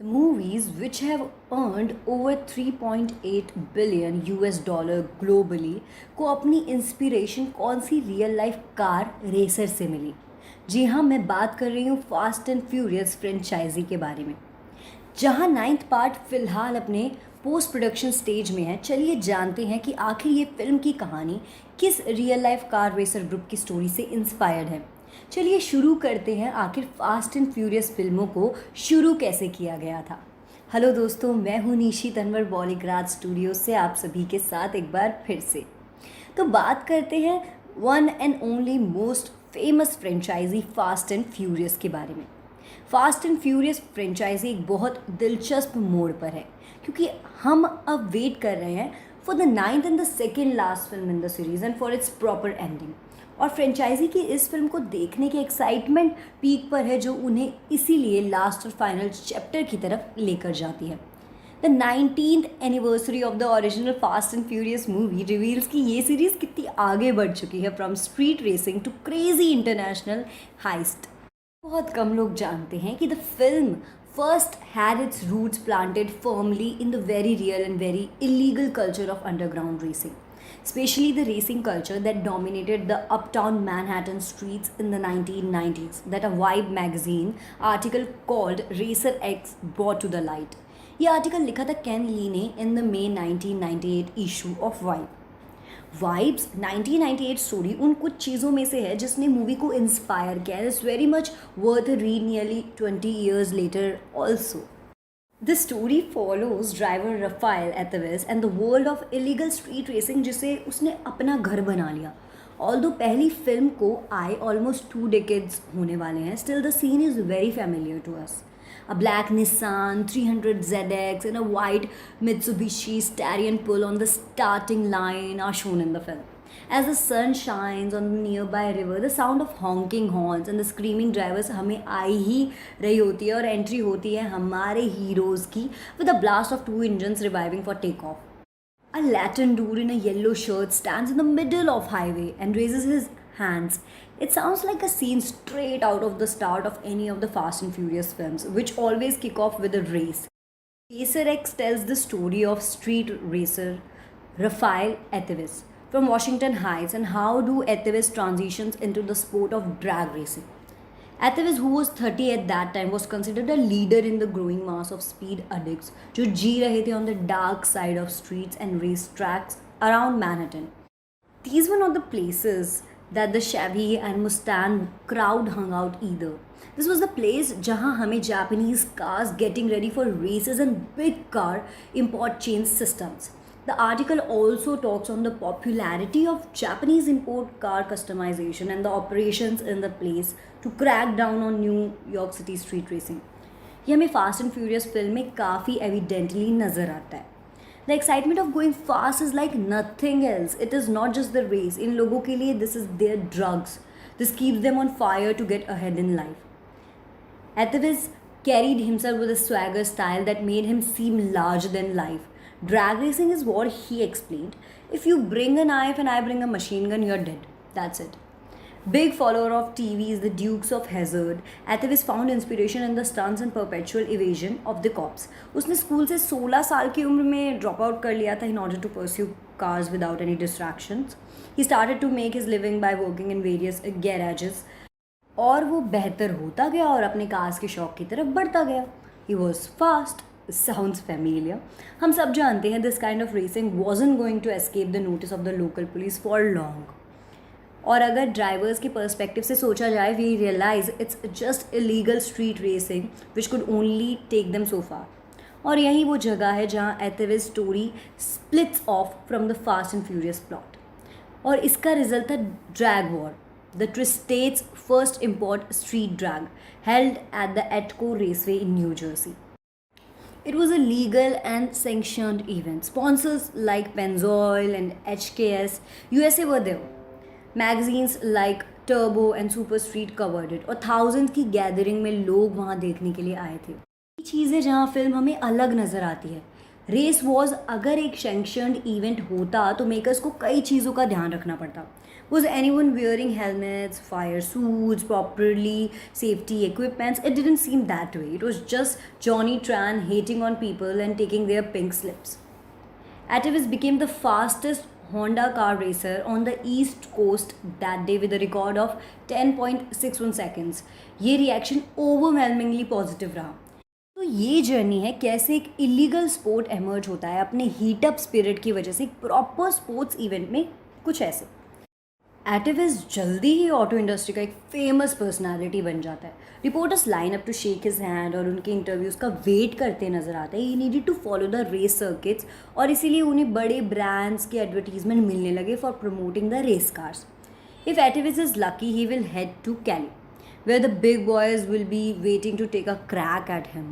The movies, which have earned over 3.8 billion US dollar globally, को अपनी inspiration कौन सी real life car racer से मिली? जी हाँ, मैं बात कर रही हूँ फास्ट एंड फ्यूरियस फ्रेंचाइजी के बारे में। जहाँ नाइन्थ पार्ट फिलहाल अपने पोस्ट प्रोडक्शन स्टेज में है, चलिए जानते हैं कि आखिर ये फिल्म की कहानी किस real life car racer group की स्टोरी से इंस्पायर्ड है। चलिए शुरू करते हैं, आखिर फास्ट एंड फ्यूरियस फिल्मों को शुरू कैसे किया गया था। हेलो दोस्तों, मैं हूँ निशी तनवर बॉलीग्राज स्टूडियो से आप सभी के साथ एक बार फिर से। तो बात करते हैं one and only most famous franchise fast and furious के बारे में। फास्ट एंड फ्यूरियस फ्रेंचाइजी एक बहुत दिलचस्प मोड़ पर है, क्योंकि हम अब वेट कर रहे हैं for the ninth and the second last film in the series and for its proper ending. और फ्रेंचाइजी की इस फिल्म को देखने की एक्साइटमेंट पीक पर है, जो उन्हें इसीलिए लास्ट और फाइनल चैप्टर की तरफ लेकर जाती है। The 19th anniversary of the original fast and furious movie reveals कि ये सीरीज़ कितनी आगे बढ़ चुकी है, from street racing to crazy international heist. बहुत कम लोग जानते हैं कि the film first had its roots planted firmly in the very real and very illegal culture of underground racing, especially the racing culture that dominated the uptown Manhattan streets in the 1990s, that a Vibe magazine article called Racer X brought to the light. ये article लिखा था can ली ने in the may 1998 issue of vibe. Vibes 1998 story उन कुछ चीज़ों में से है जिसने मूवी को इंस्पायर किया। It's very much worth read nearly 20 years later also. The story follows driver Rafael Atavis and the world of illegal street racing, जिसे उसने अपना घर बना लिया। Although पहली फिल्म को आए almost 2 decades होने वाले हैं, still the scene is very familiar to us. A black Nissan 300 ZX and a white Mitsubishi Starion pull on the starting line are shown in the film. As the sun shines on the nearby river, the sound of honking horns and the screaming drivers हमें आई ही रही होती है, और entry होती है हमारे heroes की with a blast of 2 engines reviving for takeoff. A Latin dude in a yellow shirt stands in the middle of highway and raises his hands. It sounds like a scene straight out of the start of any of the Fast and Furious films, which always kick off with a race. Racer X tells the story of street racer Rafael Atavis from Washington Heights and how do Atavis transitions into the sport of drag racing. Atavis, who was 30 at that time, was considered a leader in the growing mass of speed addicts जो जी रहे थे on the dark side of streets and race tracks around Manhattan. These were not the places that the Chevy and Mustang crowd hung out either. This was the place जहाँ हमें Japanese cars getting ready for races and big car import chain systems. The article also talks on the popularity of Japanese import car customization and the operations in the place to crack down on New York City street racing. ये हमें fast and furious film में काफ़ी evidently नज़र आता है। The excitement of going fast is like nothing else. It is not just the race. इन लोगों के लिए this is their drugs. This keeps them on fire to get ahead in life. Atavis carried himself with a swagger style that made him seem larger than life. Drag racing is what he explained. If you bring a knife and I bring a machine gun, you're dead. That's it. Big follower of TV's The Dukes of Hazzard, Atavis found inspiration in the stunts and perpetual evasion of the cops. उसने school से 16 साल की उम्र में drop out कर लिया था in order to pursue cars without any distractions. He started to make his living by working in various garages. और वो बेहतर होता गया और अपने कार्स के शौक की तरफ बढ़ता गया. He was fast. Sounds familiar. हम सब जानते हैं this kind of racing wasn't going to escape the notice of the local police for long. और अगर ड्राइवर्स के पर्सपेक्टिव से सोचा जाए, we realize it's just illegal street racing which could only take them so far. और यही वो जगह है जहाँ Ethevis story splits off from the Fast and Furious plot, और इसका रिजल्ट था drag war, the tristate's first import street drag held at the Atco raceway in New Jersey. It was a legal and sanctioned event. Sponsors like Pennzoil and HKS USA were there. Magazines like Turbo and Super Street covered it, और thousands की gathering में लोग वहाँ देखने के लिए आए थे. ये चीज़ें जहाँ फिल्म हमें अलग नज़र आती है. रेस वॉज अगर एक सैंक्शनड इवेंट होता तो मेकर्स को कई चीज़ों का ध्यान रखना पड़ता, Was anyone wearing helmets, fire suits, properly safety equipments? It didn't seem that way. It was just Johnny Tran hating on people and taking their pink slips. Atavis became the fastest Honda car racer on the East Coast that day with a record of 10.61 seconds. ये reaction overwhelmingly positive रहा. तो ये journey है कैसे एक illegal sport emerge होता है अपने हीटअप स्पिरिट की वजह से एक प्रॉपर स्पोर्ट्स इवेंट में, कुछ ऐसे. एटिविस जल्दी ही ऑटो इंडस्ट्री का एक फेमस पर्सनालिटी बन जाता है. Reporters line up to shake his hand और उनके इंटरव्यूज़ का वेट करते नजर आता है. He needed to follow the race circuits और इसीलिए उन्हें बड़े ब्रांड्स के एडवर्टीजमेंट मिलने लगे for promoting the race cars. If Ativis is lucky he will head to Cali where the big boys will be waiting to take a crack at him.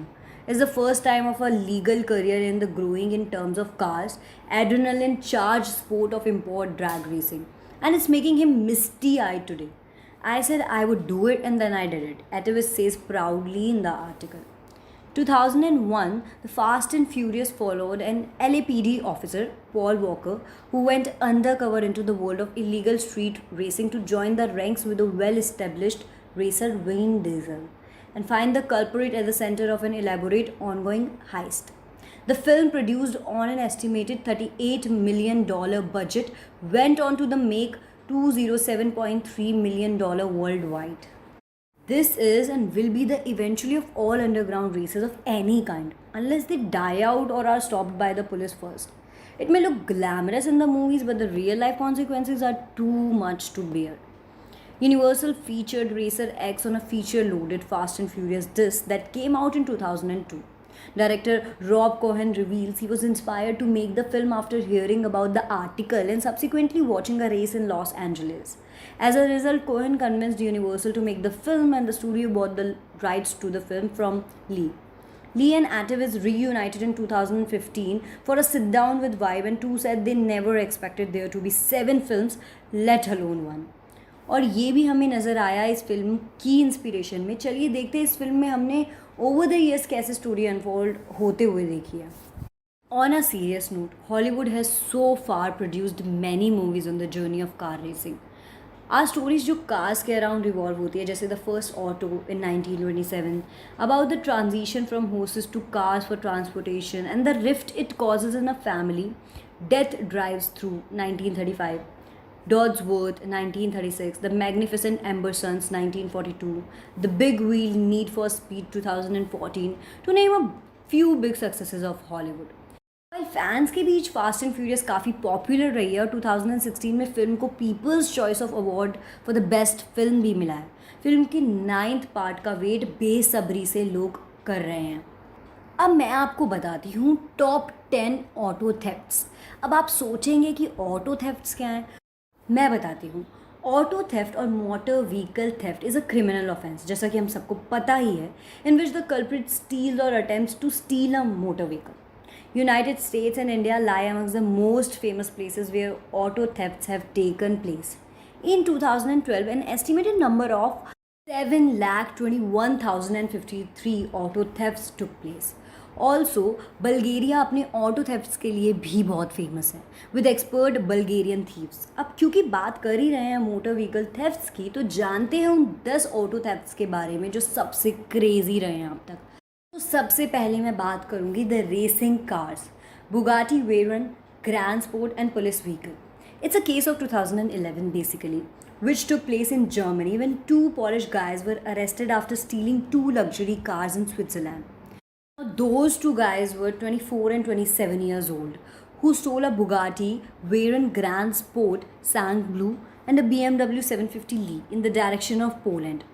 It's the first time of a legal career in the growing in terms of cars, adrenaline charged sport of import drag racing. And it's making him misty-eyed today. I said I would do it and then I did it, Atavis says proudly in the article. 2001, the Fast and Furious followed an LAPD officer, Paul Walker, who went undercover into the world of illegal street racing to join the ranks with a well-established racer Vin Diesel and find the culprit at the center of an elaborate ongoing heist. The film, produced on an estimated $38 million budget, went on to make $207.3 million worldwide. This is and will be the eventually of all underground races of any kind, unless they die out or are stopped by the police first. It may look glamorous in the movies, but the real life consequences are too much to bear. Universal featured Racer X on a feature-loaded Fast and Furious disc that came out in 2002. Director Rob Cohen reveals he was inspired to make the film after hearing about the article and subsequently watching a race in Los Angeles. As a result, Cohen convinced Universal to make the film and the studio bought the rights to the film from Lee. Lee and Atavis reunited in 2015 for a sit-down with Vibe, and two said they never expected there to be 7 films, let alone one. और ये भी हमें नज़र आया इस film की inspiration में. चलिए देखते हैं इस फिल्म में हमने ओवर द ईयर्स कैसे स्टोरी अनफोल्ड होते हुए देखी है. On a serious note, Hollywood has so far produced many movies on the journey of car racing. Or stories जो कार्स के अराउंड रिवॉल्व होती है, जैसे the first auto in 1927, about the transition from horses to cars for transportation and the rift it causes in a family, death drives through 1935, Dodsworth 1936, The Magnificent Ambersons 1942, The Big Wheel, Need for Speed 2014, to name a few big successes of Hollywood. While fans के बीच fast and furious काफ़ी popular रही है और 2016 में film को people's choice of award for the best film भी मिला है. फिल्म के 9th पार्ट का वेट बेसब्री से लोग कर रहे हैं. अब मैं आपको बताती हूँ टॉप 10 ऑटो थेफ्ट्स. अब आप सोचेंगे कि ऑटो थेफ्ट्स क्या हैं. मैं बताती हूँ. ऑटो थेफ्ट और motor vehicle theft is a criminal offense, जैसा कि हम सबको पता ही है, in which the culprit steals और attempts to steal a motor vehicle. United States and India lie amongst the most famous places where auto thefts have taken place. In 2012, an estimated number of 7,21,053 auto thefts took place. Also Bulgaria अपने auto thefts के लिए भी बहुत famous है, with expert Bulgarian thieves. अब क्योंकि बात कर ही रहे हैं मोटर व्हीकल थेफ्ट्स की, तो जानते हैं उन 10 ऑटो थेफ्ट्स के बारे में जो सबसे क्रेजी रहे हैं अब तक. तो सबसे पहले मैं बात करूंगी the racing cars, Bugatti Warren, grand sport and police vehicle. It's a case of 2011 basically, which took place in Germany when 2 Polish guys were arrested after stealing 2 luxury cars in Switzerland. Now, those 2 guys were 24 and 27 years old, who stole a Bugatti Veyron Grand Sport Sang Blue and a BMW 750 Li in the direction of Poland,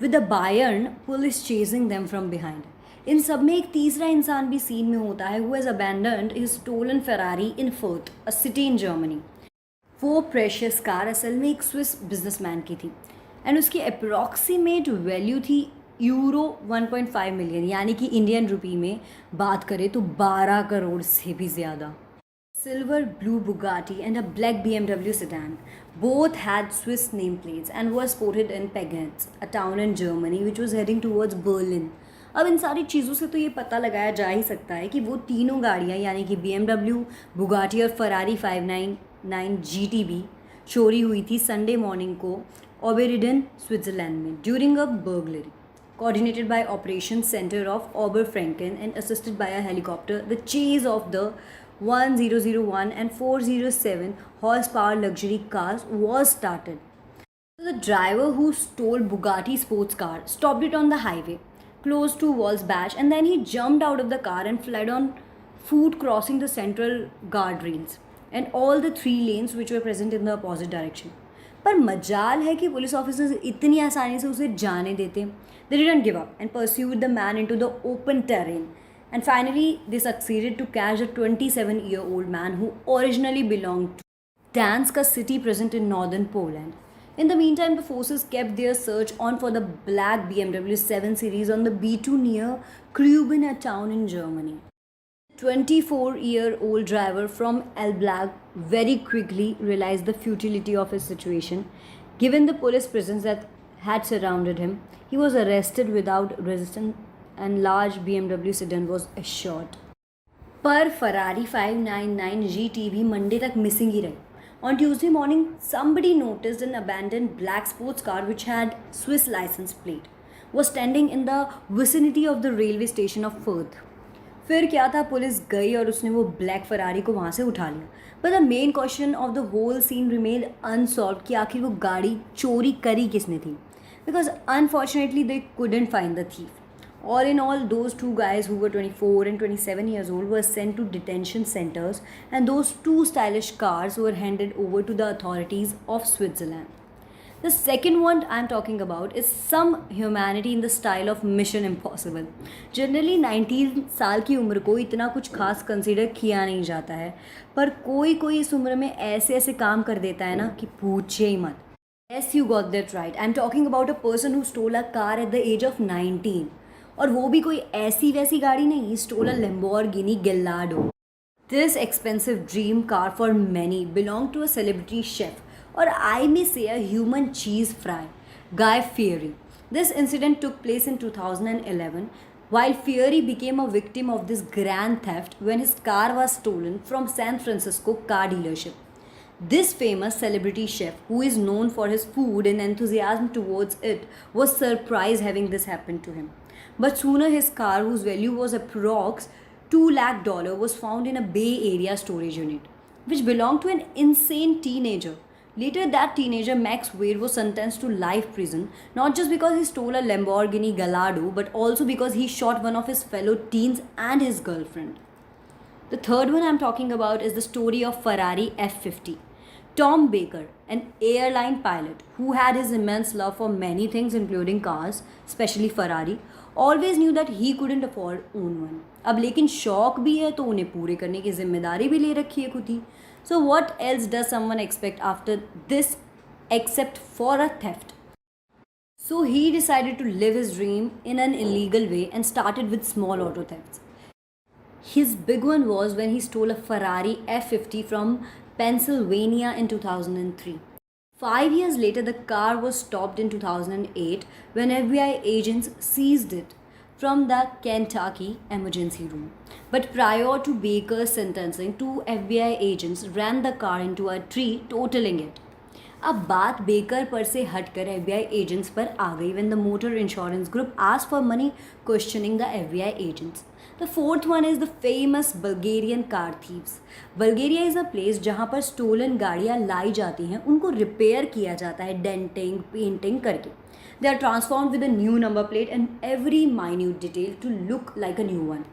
with the Bayern police chasing them from behind. इन सब में एक तीसरा इंसान भी scene में होता है, who has abandoned his stolen Ferrari in Fürth, a city in Germany. वो प्रेशियस कार असल में एक स्विस बिजनेसमैन की थी एंड उसकी अप्रॉक्सीमेट वैल्यू थी यूरो 1.5 मिलियन, यानी कि इंडियन रुपी में बात करें तो 12 करोड़ से भी ज़्यादा. Silver blue Bugatti and a black BMW sedan. Both had Swiss nameplates and were sported in Pegnitz, a town in Germany which was heading towards Berlin. अब इन सारी चीज़ों से तो ये पता लगाया जा ही सकता है कि वो तीनों गाड़ियाँ यानी कि BMW, बुगाटी और फरारी 599 GTB चोरी हुई थी संडे मॉर्निंग को ओबेरिडन, स्विट्जरलैंड में during a burglary coordinated by Operation Center of Oberfranken and assisted by a helicopter. The chase of the 1001 and 407 horsepower luxury cars was started. So the driver who stole Bugatti sports car stopped it on the highway close to Walsbach, and then he jumped out of the car and fled on foot, crossing the central guardrails and all the three lanes which were present in the opposite direction. पर मजाल है कि police officers इतनी आसानी से उसे जाने देते. They didn't give up and pursued the man into the open terrain. And finally, they succeeded to catch a 27-year-old man who originally belonged to Danska city present in northern Poland. In the meantime, the forces kept their search on for the black BMW 7 Series on the B2 near Kreuben, a town in Germany. 24-year-old driver from Elblag very quickly realized the futility of his situation. Given the police presence that had surrounded him, he was arrested without resistance and large BMW sedan was assured. पर Ferrari 599 GT Monday तक missing ही रही. On Tuesday morning, somebody noticed an abandoned black sports car which had Swiss license plate was standing in the vicinity of the railway station of Fürth. फिर क्या था, police गई और उसने वो black Ferrari को वहाँ से उठा लिया. But the main question of the whole scene remained unsolved कि आखिर वो गाड़ी चोरी करी किसने थी. Because unfortunately they couldn't find the thief. All in all, those two guys who were 24 and 27 years old were sent to detention centers, and those two stylish cars were handed over to the authorities of Switzerland. The second one I'm talking about is some humanity in the style of Mission Impossible. Generally 19 साल की उम्र को इतना कुछ खास consider किया नहीं जाता है, पर कोई कोई इस उम्र में ऐसे ऐसे काम कर देता है ना कि पूछिए ही मत. Yes, you got that right. I'm talking about a person who stole a car at the age of 19. और वो भी कोई ऐसी वैसी गाड़ी नहीं. He stole a Lamborghini Gallardo. This expensive dream car for many belonged to a celebrity chef, or I may say a human cheese fry, Guy Fieri. This incident took place in 2011 while Fieri became a victim of this grand theft when his car was stolen from San Francisco car dealership. This famous celebrity chef, who is known for his food and enthusiasm towards it, was surprised having this happen to him. But sooner his car, whose value was approx $2 lakh, was found in a Bay Area storage unit, which belonged to an insane teenager. Later, that teenager, Max Wade, was sentenced to life prison, not just because he stole a Lamborghini Gallardo, but also because he shot one of his fellow teens and his girlfriend. The third one I'm talking about is the story of Ferrari F50. Tom Baker, an airline pilot who had his immense love for many things including cars, especially Ferrari, always knew that he couldn't afford own one. अब लेकिन शौक भी है तो उन्हें पूरे करने की जिम्मेदारी भी ले रखी है खुद ही. So what else does someone expect after this except for a theft? So he decided to live his dream in an illegal way and started with small auto thefts. His big one was when he stole a Ferrari F50 from Pennsylvania in 2003. 5 years later, the car was stopped in 2008 when FBI agents seized it from the Kentucky emergency room. But prior to Baker's sentencing, 2 FBI agents ran the car into a tree, totaling it. अब बात baker पर से हटकर FBI agents पर आ गई when the motor insurance group asked for money, questioning the FBI agents. The fourth one is the famous Bulgarian car thieves. Bulgaria is a place जहाँ पर stolen गाड़ियाँ लाई जाती हैं, उनको रिपेयर किया जाता है डेंटिंग पेंटिंग करके. They are transformed with a new number plate and every minute detail to look like a new one.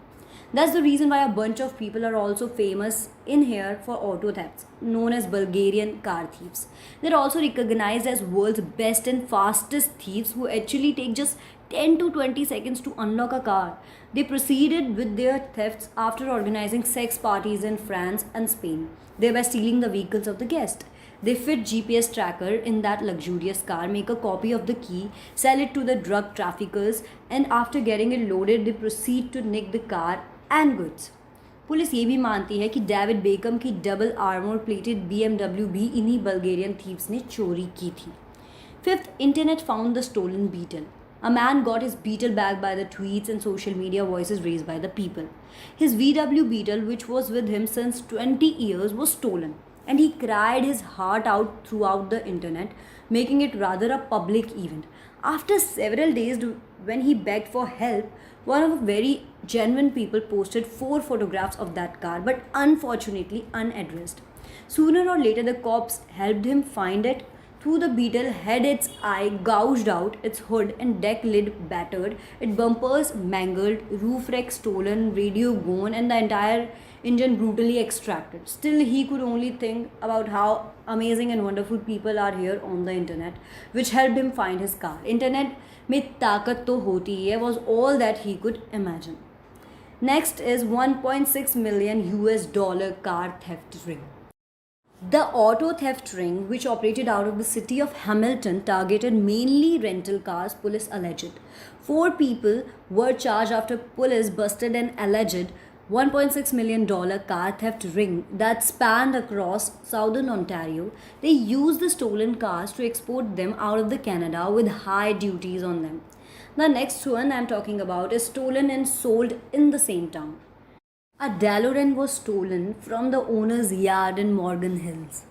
That's the reason why a bunch of people are also famous in here for auto thefts, known as Bulgarian car thieves. They're also recognized as world's best and fastest thieves who actually take just 10 to 20 seconds to unlock a car. They proceeded with their thefts after organizing sex parties in France and Spain, thereby stealing the vehicles of the guests. They fit GPS tracker in that luxurious car, make a copy of the key, sell it to the drug traffickers, and after getting it loaded, they proceed to nick the car and goods. Police ये भी मानती है कि David become की double armour plated BMW भी इन्हीं Bulgarian thieves ने चोरी की थी. Fifth, internet found the stolen Beetle. A man got his Beetle back by the tweets and social media voices raised by the people. His VW Beetle, which was with him since 20 years, was stolen. and he cried his heart out throughout the internet, making it rather a public event. After several days, when he begged for help, one of the very genuine people posted 4 photographs of that car, but unfortunately unaddressed. Sooner or later, the cops helped him find it. Through the beetle had its eye gouged out, its hood and deck lid battered, its bumpers mangled, roof rack stolen, radio gone, and the entire engine brutally extracted. Still, he could only think about how amazing and wonderful people are here on the internet, which helped him find his car. Internet में ताकत तो होती ही है was all that he could imagine. Next is 1.6 million US dollar car theft ring. The auto theft ring, which operated out of the city of Hamilton, targeted mainly rental cars, police alleged. 4 people were charged after police busted an alleged $1.6 million car theft ring that spanned across southern Ontario. They used the stolen cars to export them out of the Canada with high duties on them. The next one I'm talking about is stolen and sold in the same town. A DeLorean was stolen from the owner's yard in Morgan Hills.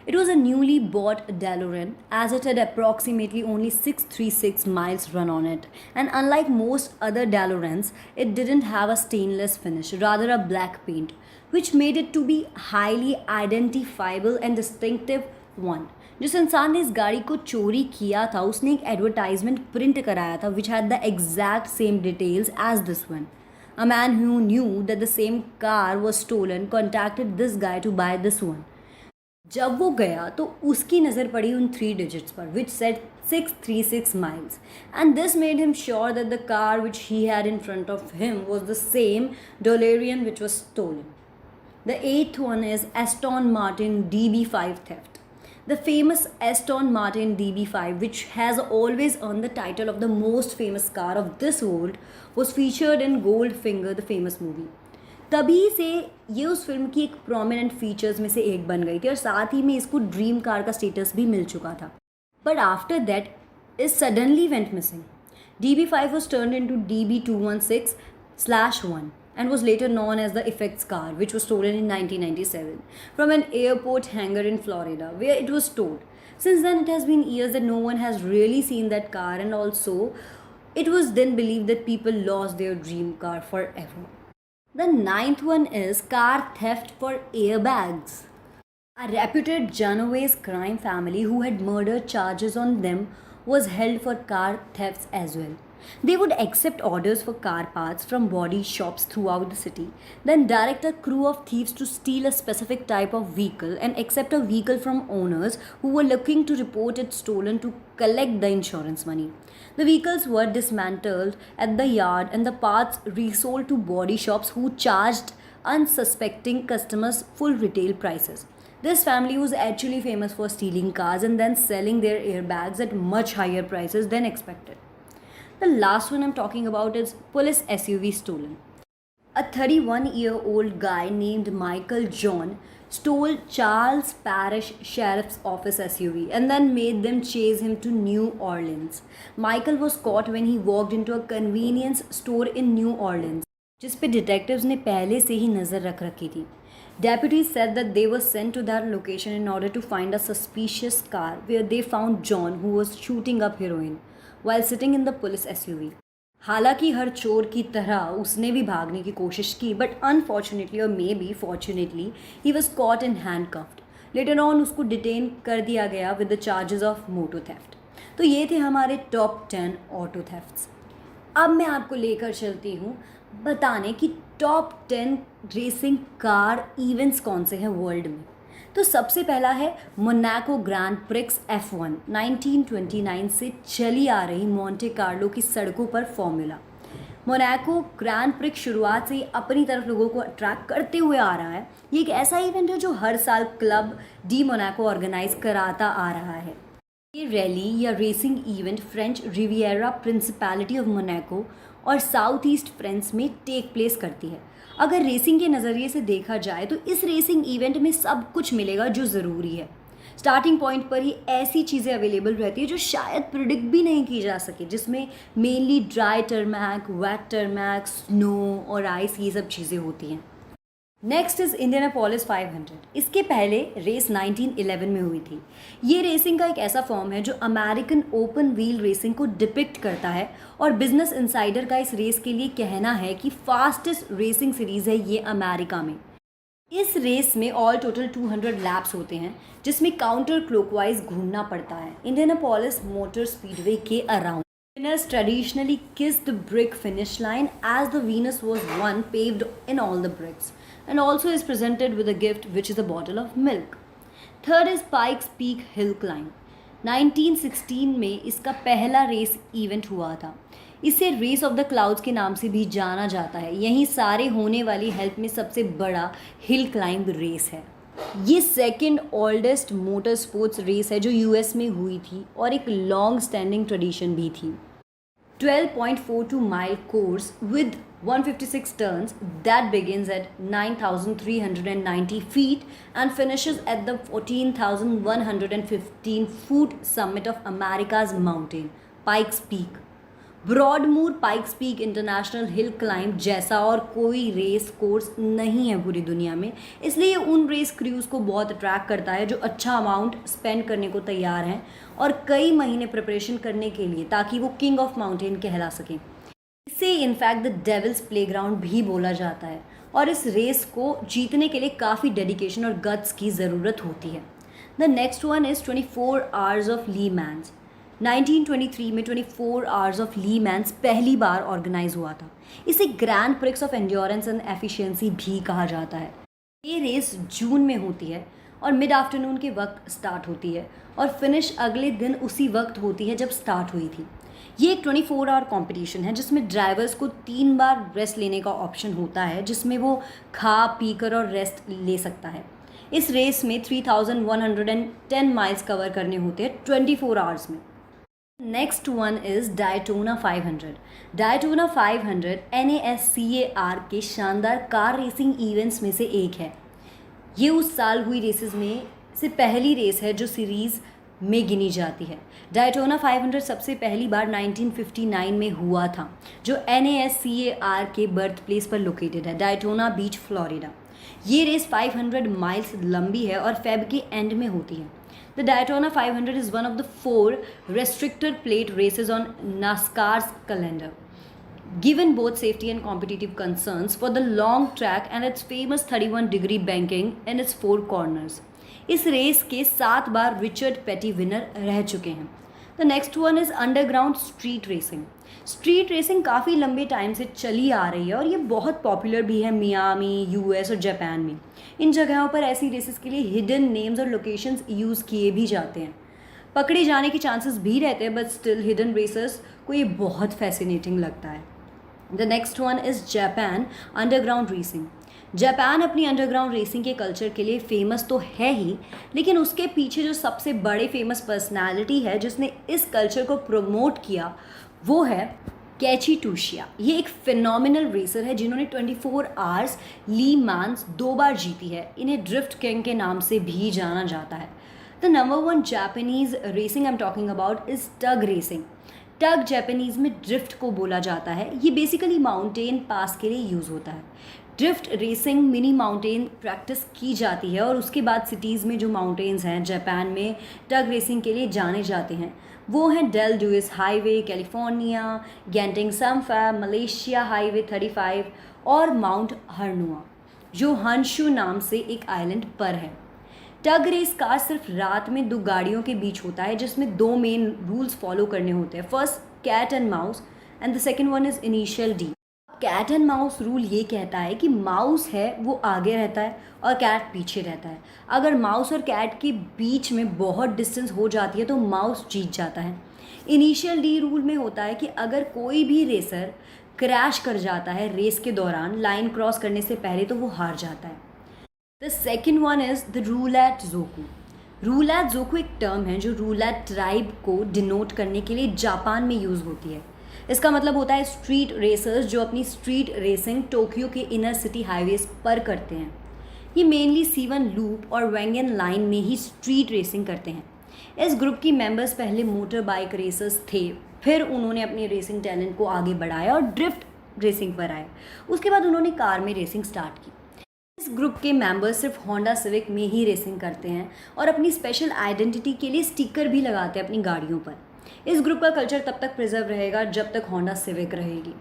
It was a newly bought DeLorean as it had approximately only 636 miles run on it. And unlike most other DeLoreans, it didn't have a stainless finish, rather a black paint, which made it to be highly identifiable and distinctive one. जिस इंसान ने इस गाड़ी को चोरी किया था उसने एक एडवर्टाइजमेंट प्रिंट कराया था which had the exact same details as this one. A man who knew that the same car was stolen contacted this guy to buy this one. जब वो गया तो उसकी नज़र पड़ी उन 3 digits पर which said 636 miles, and this made him sure that the car which he had in front of him was the same DeLorean which was stolen. The 8th one is Aston Martin DB5 theft. The famous Aston Martin DB5, which has always earned the title of the most famous car of this world, was featured in Goldfinger, the famous movie. तभी से ये उस film की एक prominent features में से एक बन गई थी और साथ ही में इसको ड्रीम कार का स्टेटस भी मिल चुका था. But after that it suddenly went missing. DB5 was turned into DB216/1 and was later known as the Effects car, which was stolen in 1997 from an airport hangar in Florida, where it was stored. Since then, it has been years that no one has really seen that car, and also it was then believed that people lost their dream car forever. The 9th one is car theft for airbags. A reputed Genoese crime family who had murder charges on them was held for car thefts as well. They would accept orders for car parts from body shops throughout the city, then direct a crew of thieves to steal a specific type of vehicle and accept a vehicle from owners who were looking to report it stolen to collect the insurance money. The vehicles were dismantled at the yard and the parts resold to body shops who charged unsuspecting customers full retail prices. This family was actually famous for stealing cars and then selling their airbags at much higher prices than expected. The last one I'm talking about is police SUV stolen. A 31-year-old guy named Michael John stole Charles Parish Sheriff's Office SUV and then made them chase him to New Orleans. Michael was caught when he walked into a convenience store in New Orleans, जिस पे detectives ने पहले से ही नज़र रख रखी थी. Deputies said that they were sent to that location in order to find a suspicious car where they found John, who was shooting up heroin while sitting in the police SUV. हालांकि हर चोर की तरह उसने भी भागने की कोशिश की, बट अनफॉर्चुनेटली और maybe fortunately he was caught in handcuffed. Later on उसको डिटेन कर दिया गया with the charges of moto theft. तो ये थे हमारे टॉप 10 ऑटो थेफ्ट्स. अब मैं आपको लेकर चलती हूँ बताने कि टॉप 10 रेसिंग कार इवेंट्स कौन से हैं वर्ल्ड में. तो सबसे पहला है मोनाको ग्रैंड प्रिक्स F1, 1929 से चली आ रही मोंटे कार्लो की सड़कों पर फॉर्मूला. मोनाको ग्रैंड प्रिक्स शुरुआत से ही अपनी तरफ लोगों को अट्रैक्ट करते हुए आ रहा है. ये एक ऐसा इवेंट है जो हर साल क्लब डी मोनाको ऑर्गेनाइज कराता आ रहा है. ये रैली या racing event French Riviera principality of Monaco और साउथ ईस्ट फ्रांस में टेक प्लेस करती है. अगर रेसिंग के नज़रिए से देखा जाए तो इस रेसिंग इवेंट में सब कुछ मिलेगा जो ज़रूरी है. स्टार्टिंग पॉइंट पर ही ऐसी चीज़ें अवेलेबल रहती है जो शायद प्रिडिक्ट भी नहीं की जा सके, जिसमें mainly dry tarmac, wet tarmac, snow और आइस, ये सब चीज़ें होती हैं. Next is Indianapolis 500। इसके पहले रेस 1911 में हुई थी। ये रेसिंग का एक ऐसा फॉर्म है जो अमेरिकन ओपन व्हील रेसिंग को डिपिक्ट करता है और बिजनेस इनसाइडर का इस रेस के लिए कहना है कि फास्टेस्ट रेसिंग सीरीज है ये अमेरिका में। इस रेस में ऑल टोटल 200 लैप्स होते हैं जिसमें काउंटर क्लॉकवाइज घूमना पड़ता है इंडियानापोलिस मोटर स्पीडवे के around. Winners traditionally kiss the brick finish line as the Venus was one paved in all the bricks and also is presented with a gift which is a bottle of milk. Third is Pikes Peak Hill Climb. 1916 में इसका पहला race event हुआ था। इसे race of the clouds के नाम से भी जाना जाता है। यहीं सारे होने वाली हेल्थ में सबसे बड़ा हिल क्लाइंब रेस है। ये second oldest motor sports race है जो यूएस में हुई थी और एक लॉन्ग स्टैंडिंग ट्रेडिशन भी थी। 12.42 mile course with 156 turns that begins at 9,390 feet and finishes at the 14,115 foot summit of America's mountain Pikes Peak. Broadmoor Pikes Peak International Hill Climb जैसा और कोई रेस कोर्स नहीं है पूरी दुनिया में, इसलिए उन रेस क्रूज को बहुत अट्रैक्ट करता है जो अच्छा अमाउंट स्पेंड करने को तैयार हैं और कई महीने प्रिपरेशन करने के लिए ताकि वो किंग ऑफ माउंटेन कहला सकें। इसे इनफैक्ट द डेविल्स प्लेग्राउंड भी बोला जाता है और इस रेस को जीतने के लिए काफ़ी डेडिकेशन और गट्स की ज़रूरत होती है। The next one is 24 hours of Le Mans. 1923 में 24 आवर्स ऑफ ली मैन्स पहली बार ऑर्गेनाइज हुआ था। इसे grand prix of endurance and efficiency भी कहा जाता है। ये रेस जून में होती है और मिड आफ्टरनून के वक्त स्टार्ट होती है और फिनिश अगले दिन उसी वक्त होती है जब स्टार्ट हुई थी। ये एक 24 आवर कॉम्पिटिशन है जिसमें ड्राइवर्स को 3 बार रेस्ट लेने का ऑप्शन होता है जिसमें वो खा पी कर और रेस्ट ले सकता है। इस रेस में 3,110 माइल्स कवर करने होते हैं 24 आवर्स में। Next one is डायटोना 500। डायटोना 500 NASCAR के शानदार कार रेसिंग इवेंट्स में से एक है। ये उस साल हुई रेसेस में से पहली रेस है जो सीरीज़ में गिनी जाती है। डायटोना 500 सबसे पहली बार 1959 में हुआ था जो NASCAR के बर्थ प्लेस पर लोकेटेड है, डायटोना बीच, फ्लोरिडा। ये रेस 500 माइल्स लंबी है और फेब के एंड में होती है। The Daytona 500 is one of the 4 restricted plate races on NASCAR's calendar. Given both safety and competitive concerns for the long track and its famous 31-degree banking in its 4 corners. इस race के 7 बार Richard पेटी winner रह चुके हैं। The next one is underground street racing. Street racing काफ़ी लंबे time से चली आ रही है और ये बहुत पॉपुलर भी है मियामी, यूएस और जापान में। इन जगहों पर ऐसी रेसेस के लिए हिडन नेम्स और लोकेशंस यूज़ किए भी जाते हैं। पकड़े जाने के चांसेस भी रहते हैं बट स्टिल हिडन रेसर्स को ये बहुत फैसिनेटिंग लगता है। The next one is Japan underground racing. Japan अपनी अंडरग्राउंड रेसिंग के कल्चर के लिए फेमस तो है ही, लेकिन उसके पीछे जो सबसे बड़े फेमस पर्सनालिटी है जिसने इस कल्चर को प्रमोट किया वो है कैची टूशिया। ये एक फिनोमिनल रेसर है जिन्होंने 24 आवर्स ली मैन्स 2 बार जीती है। इन्हें ड्रिफ्ट किंग के नाम से भी जाना जाता है। The number 1 Japanese racing I am talking about is tug racing. Tug Japanese में ड्रिफ्ट को बोला जाता है। ये बेसिकली माउंटेन पास के लिए यूज़ होता है। Drift racing mini mountain practice की जाती है और उसके बाद सिटीज़ में जो माउंटेन्स हैं जापान में टग रेसिंग के लिए जाने जाते हैं वो हैं Del Dios highway California, Genting Sempah, Malaysia highway 35 और माउंट हर्नुआ जो हंशु नाम से एक आइलैंड पर है। टग रेस कार सिर्फ रात में 2 गाड़ियों के बीच होता है जिसमें 2 मेन रूल्स फॉलो करने होते हैं। First cat and mouse and the second one is initial D. Cat and mouse rule ये कहता है कि माउस है वो आगे रहता है और कैट पीछे रहता है। अगर माउस और कैट के बीच में बहुत डिस्टेंस हो जाती है तो माउस जीत जाता है। इनिशियल डी रूल में होता है कि अगर कोई भी रेसर क्रैश कर जाता है रेस के दौरान लाइन क्रॉस करने से पहले तो वो हार जाता है। The second one is the Roulette Zoku. Roulette Zoku एक टर्म है जो रूलैट ट्राइब को डिनोट करने के लिए जापान में यूज़ होती है। इसका मतलब होता है स्ट्रीट रेसर्स जो अपनी स्ट्रीट रेसिंग टोक्यो के इनर सिटी हाईवेज पर करते हैं। ये मेनली C1 लूप और वैंगन लाइन में ही स्ट्रीट रेसिंग करते हैं। इस ग्रुप की मेंबर्स पहले मोटर बाइक रेसर्स थे, फिर उन्होंने अपने रेसिंग टैलेंट को आगे बढ़ाया और ड्रिफ्ट रेसिंग पर आए। उसके बाद उन्होंने कार में रेसिंग स्टार्ट की। इस ग्रुप के मेंबर्स सिर्फ होंडा सिविक में ही रेसिंग करते हैं और अपनी स्पेशल आइडेंटिटी के लिए स्टिकर भी लगाते हैं अपनी गाड़ियों पर। इस ग्रुप का कल्चर तब तक प्रिजर्व रहेगा जब तक होंडा सिविक रहेगी।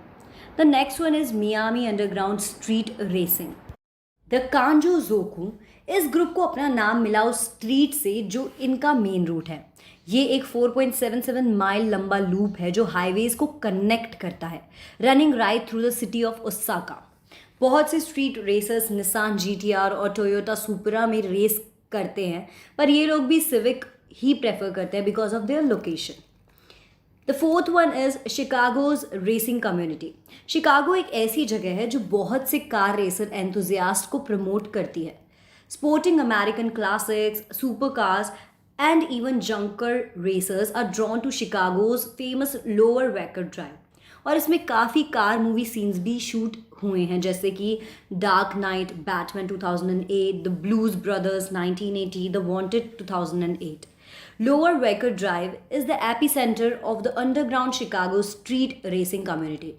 The next one is Miami underground street racing. The Kanjo Zoku, इस ग्रुप को अपना नाम मिला उस स्ट्रीट से जो इनका मेन रूट है। ये एक 4.77 माइल लंबा लूप है जो हाईवेज को कनेक्ट करता है, running right through the city of Osaka. बहुत से स्ट्रीट रेसर्स निसान जीटीआर और टोयोटा सुपरा में रेस करते हैं, पर ये लोग भी सिविक ही प्रेफर करते हैं because of their location. The fourth one is Chicago's racing community. Chicago एक ऐसी जगह है जो बहुत से कार रेसर एंथुजियास्ट को प्रमोट करती है। Sporting American classics, super cars and even junker racers are drawn to Chicago's famous Lower Wacker Drive. और इसमें काफ़ी कार मूवी सीन्स भी शूट हुए हैं, जैसे कि Dark Knight, Batman 2008, the Blues Brothers 1980, the Wanted 2008। Lower Wacker Drive is the epicenter of the underground Chicago street racing community.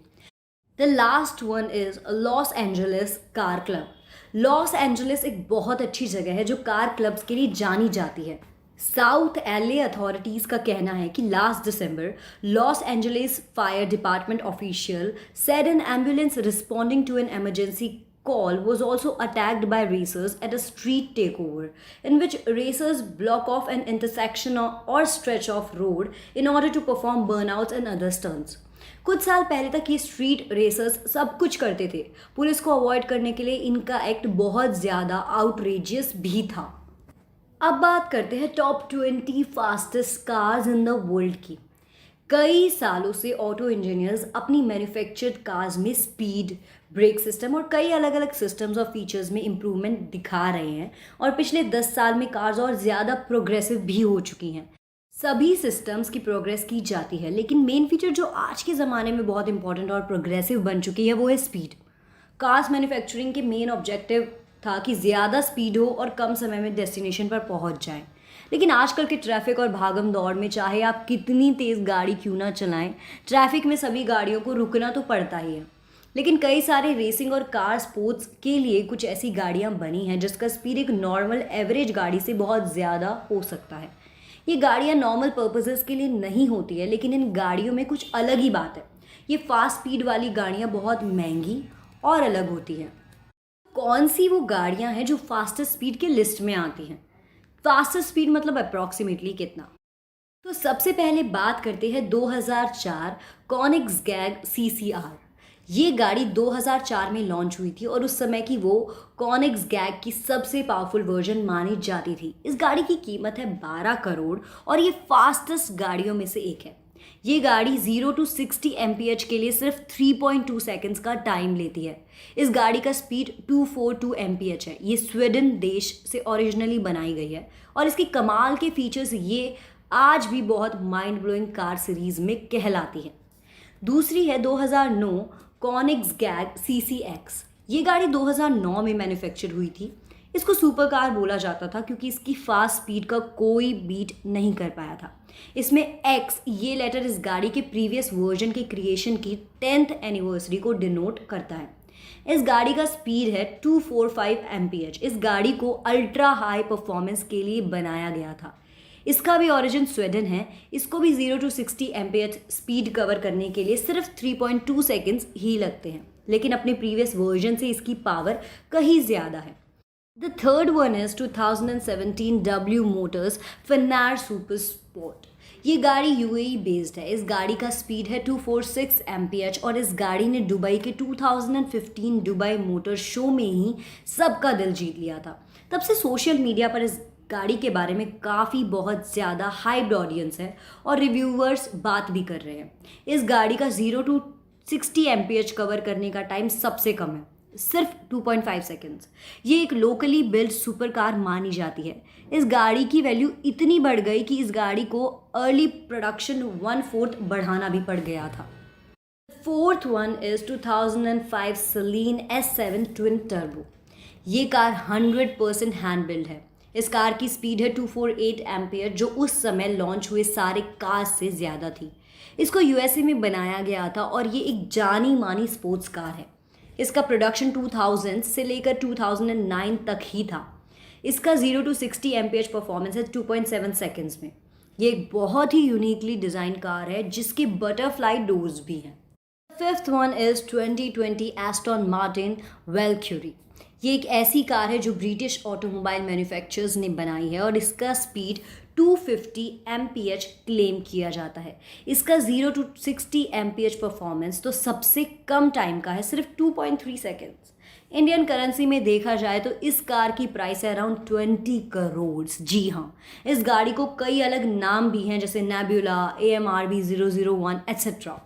The last one is Los Angeles Car Club. Los Angeles एक बहुत अच्छी जगह है जो car clubs के लिए जानी जाती है। साउथ एलए अथॉरिटीज़ का कहना है कि last December Los Angeles fire department official said an ambulance responding to an emergency call was also attacked by racers at a street takeover in which racers block off an intersection or stretch of road in order to perform burnouts and other stunts. कुछ साल पहले तक ये street racers सब कुछ करते थे। Police को अवॉइड करने के लिए इनका एक्ट बहुत ज़्यादा आउटरेजियस भी था। अब बात करते हैं top 20 fastest cars in the world की। कई सालों से ऑटो इंजीनियर्स अपनी मैन्युफैक्चर्ड कार्स में स्पीड, ब्रेक सिस्टम और कई अलग अलग सिस्टम्स और फीचर्स में इम्प्रूवमेंट दिखा रहे हैं और पिछले 10 साल में कार्स और ज़्यादा प्रोग्रेसिव भी हो चुकी हैं। सभी सिस्टम्स की प्रोग्रेस की जाती है, लेकिन मेन फीचर जो आज के ज़माने में बहुत इंपॉर्टेंट और प्रोग्रेसिव बन चुकी है वो है स्पीड। कार्स मैन्युफैक्चरिंग के मेन ऑब्जेक्टिव था कि ज़्यादा स्पीड हो और कम समय में डेस्टिनेशन पर पहुंच जाएं। लेकिन आजकल के ट्रैफिक और भागम दौड़ में चाहे आप कितनी तेज़ गाड़ी क्यों ना चलाएं, ट्रैफिक में सभी गाड़ियों को रुकना तो पड़ता ही है। लेकिन कई सारे रेसिंग और कार स्पोर्ट्स के लिए कुछ ऐसी गाड़ियां बनी हैं जिसका स्पीड एक नॉर्मल एवरेज गाड़ी से बहुत ज़्यादा हो सकता है। ये गाड़ियां नॉर्मल पर्पसेस के लिए नहीं होती है, लेकिन इन गाड़ियों में कुछ अलग ही बात है। ये फास्ट स्पीड वाली गाड़ियां बहुत महंगी और अलग होती हैं। कौन सी वो गाड़ियां हैं जो फास्टेस्ट स्पीड के लिस्ट में आती हैं? फास्टेस्ट स्पीड मतलब अप्रॉक्सीमेटली कितना? तो सबसे पहले बात करते हैं 2004 कॉनिग्सगैग CCR। ये गाड़ी 2004 में लॉन्च हुई थी और उस समय की वो कॉनिग्सगैग की सबसे पावरफुल वर्जन मानी जाती थी। इस गाड़ी की कीमत है 12 करोड़ और ये फास्टेस्ट गाड़ियों में से एक है। ये गाड़ी 0 to 60 mph के लिए सिर्फ 3.2 सेकेंड्स का टाइम लेती है। इस गाड़ी का स्पीड 242 mph है। ये स्वीडन देश से ओरिजिनली बनाई गई है और इसकी कमाल के फीचर्स ये आज भी बहुत माइंड ब्लोइंग कार सीरीज में कहलाती है। दूसरी है 2009 कॉनिग्सगैग CCX। ये गाड़ी 2009 में मैन्युफैक्चर हुई थी। इसको सुपर कार बोला जाता था क्योंकि इसकी फास्ट स्पीड का कोई बीट नहीं कर पाया था। इसमें X ये लेटर इस गाड़ी के प्रीवियस वर्जन के क्रिएशन की 10th एनिवर्सरी को डिनोट करता है। इस गाड़ी का स्पीड है 245 mph। इस गाड़ी को अल्ट्रा हाई परफॉर्मेंस के लिए बनाया गया था। इसका भी ओरिजिन स्वीडन है। इसको भी 0 to 60 mph स्पीड कवर करने के लिए सिर्फ 3.2 सेकेंड्स ही लगते हैं, लेकिन अपने प्रीवियस वर्जन से इसकी पावर कहीं ज़्यादा है। The third one is 2017 W Motors Finnair Super Sport। ये गाड़ी UAE बेस्ड है। इस गाड़ी का स्पीड है 246 mph और इस गाड़ी ने दुबई के 2015 दुबई मोटर शो में ही सबका दिल जीत लिया था। तब से सोशल मीडिया पर इस गाड़ी के बारे में काफ़ी बहुत ज़्यादा हाइप्ड ऑडियंस है और रिव्यूअर्स बात भी कर रहे हैं। इस गाड़ी का 0 to 60 mph कवर करने का टाइम सबसे कम है, सिर्फ 2.5 सेकेंड्स। ये एक लोकली बिल्ड सुपर कार मानी जाती है। इस गाड़ी की वैल्यू इतनी बढ़ गई कि इस गाड़ी को अर्ली प्रोडक्शन 1/4 बढ़ाना भी पड़ गया था। Fourth one is 2005 Saleen S7 twin turbo. ये कार 100% हैंड बिल्ड है। इस कार की स्पीड है 248 एम्पियर जो उस समय लॉन्च हुए सारे कार्स से ज़्यादा थी। इसको USA में बनाया गया था और ये एक जानी मानी स्पोर्ट्स कार है। इसका प्रोडक्शन 2000 से लेकर 2009 तक ही था। इसका 0 to 60 एम्पियर परफॉर्मेंस है 2.7 सेकेंड्स में। ये एक बहुत ही यूनिकली डिज़ाइन कार है जिसके बटरफ्लाई डोर्स भी हैं। Fifth one is 2020 Aston Martin Valkyrie. ये एक ऐसी कार है जो ब्रिटिश ऑटोमोबाइल मैन्युफैक्चरर्स ने बनाई है और इसका स्पीड 250 एम्पियर क्लेम किया जाता है। इसका 0 to 60 एम्पियर परफॉर्मेंस तो सबसे कम टाइम का है, सिर्फ 2.3 सेकेंड्स। इंडियन करेंसी में देखा जाए तो इस कार की प्राइस है अराउंड 20 करोड़। जी हाँ, इस गाड़ी को कई अलग नाम भी हैं जैसे nebula, AMRB 001 etcetera.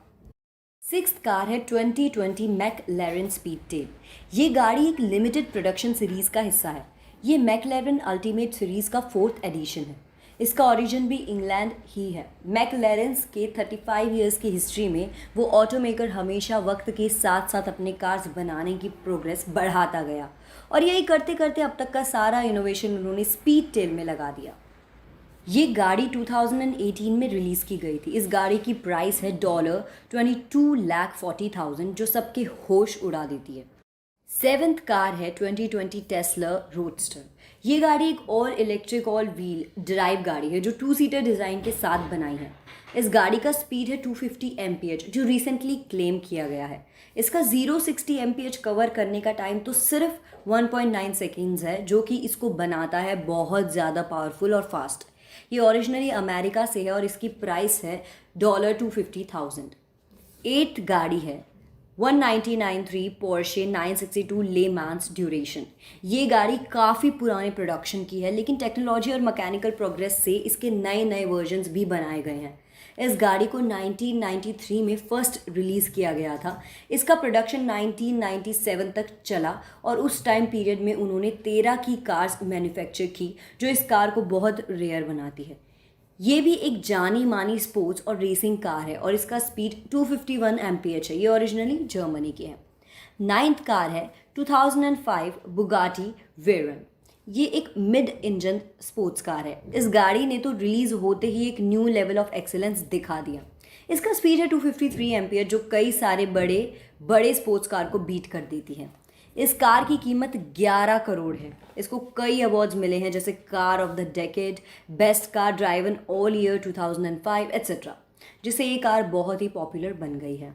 Sixth car है 2020 मैकलैरन स्पीडटेल। ये गाड़ी एक लिमिटेड प्रोडक्शन सीरीज़ का हिस्सा है। ये मैकलैरन अल्टीमेट सीरीज़ का 4th एडिशन है। इसका ओरिजिन भी इंग्लैंड ही है। मैकलैरन्स के 35 इयर्स की हिस्ट्री में वो ऑटोमेकर हमेशा वक्त के साथ साथ अपने कार्स बनाने की प्रोग्रेस बढ़ाता गया और यही करते करते अब तक का सारा इनोवेशन उन्होंने स्पीडटेल में लगा दिया। ये गाड़ी 2018 में रिलीज़ की गई थी। इस गाड़ी की प्राइस है $22,40,000 जो सबके होश उड़ा देती है। सेवेंथ कार है 2020 टेस्ला रोडस्टर। ये गाड़ी एक और इलेक्ट्रिक ऑल व्हील ड्राइव गाड़ी है जो 2-सीटर डिज़ाइन के साथ बनाई है। इस गाड़ी का स्पीड है 250 एम्पियर जो रिसेंटली क्लेम किया गया है। इसका 0-60 एम्पियर कवर करने का टाइम तो सिर्फ 1.9 सेकेंड्स है जो कि इसको बनाता है बहुत ज़्यादा पावरफुल और फास्ट। ये ओरिजिनली अमेरिका से है और इसकी प्राइस है $250,000। एट्थ गाड़ी है 1993 पोर्शे 962 ले मैंस ड्यूरेशन। ये गाड़ी काफ़ी पुराने प्रोडक्शन की है लेकिन टेक्नोलॉजी और मैकेनिकल प्रोग्रेस से इसके नए नए वर्जन्स भी बनाए गए हैं। इस गाड़ी को 1993 में फर्स्ट रिलीज़ किया गया था। इसका प्रोडक्शन 1997 तक चला और उस टाइम पीरियड में उन्होंने 13 की कार्स मैन्युफैक्चर की जो इस कार को बहुत रेयर बनाती है। ये भी एक जानी मानी स्पोर्ट्स और रेसिंग कार है और इसका स्पीड 251 एम्पियर है। ये ओरिजिनली जर्मनी की है। नाइन्थ कार है 2005 बुगाटी वेरन। ये एक मिड इंजन स्पोर्ट्स कार है। इस गाड़ी ने तो रिलीज़ होते ही एक न्यू लेवल ऑफ एक्सेलेंस दिखा दिया। इसका स्पीड है 253 एम्पियर जो कई सारे बड़े स्पोर्ट्स कार को बीट कर देती है। इस कार की कीमत 11 करोड़ है। इसको कई अवार्ड्स मिले हैं जैसे car of the decade, best car driven all year 2005 etcetera, जिससे ये कार बहुत ही पॉपुलर बन गई है।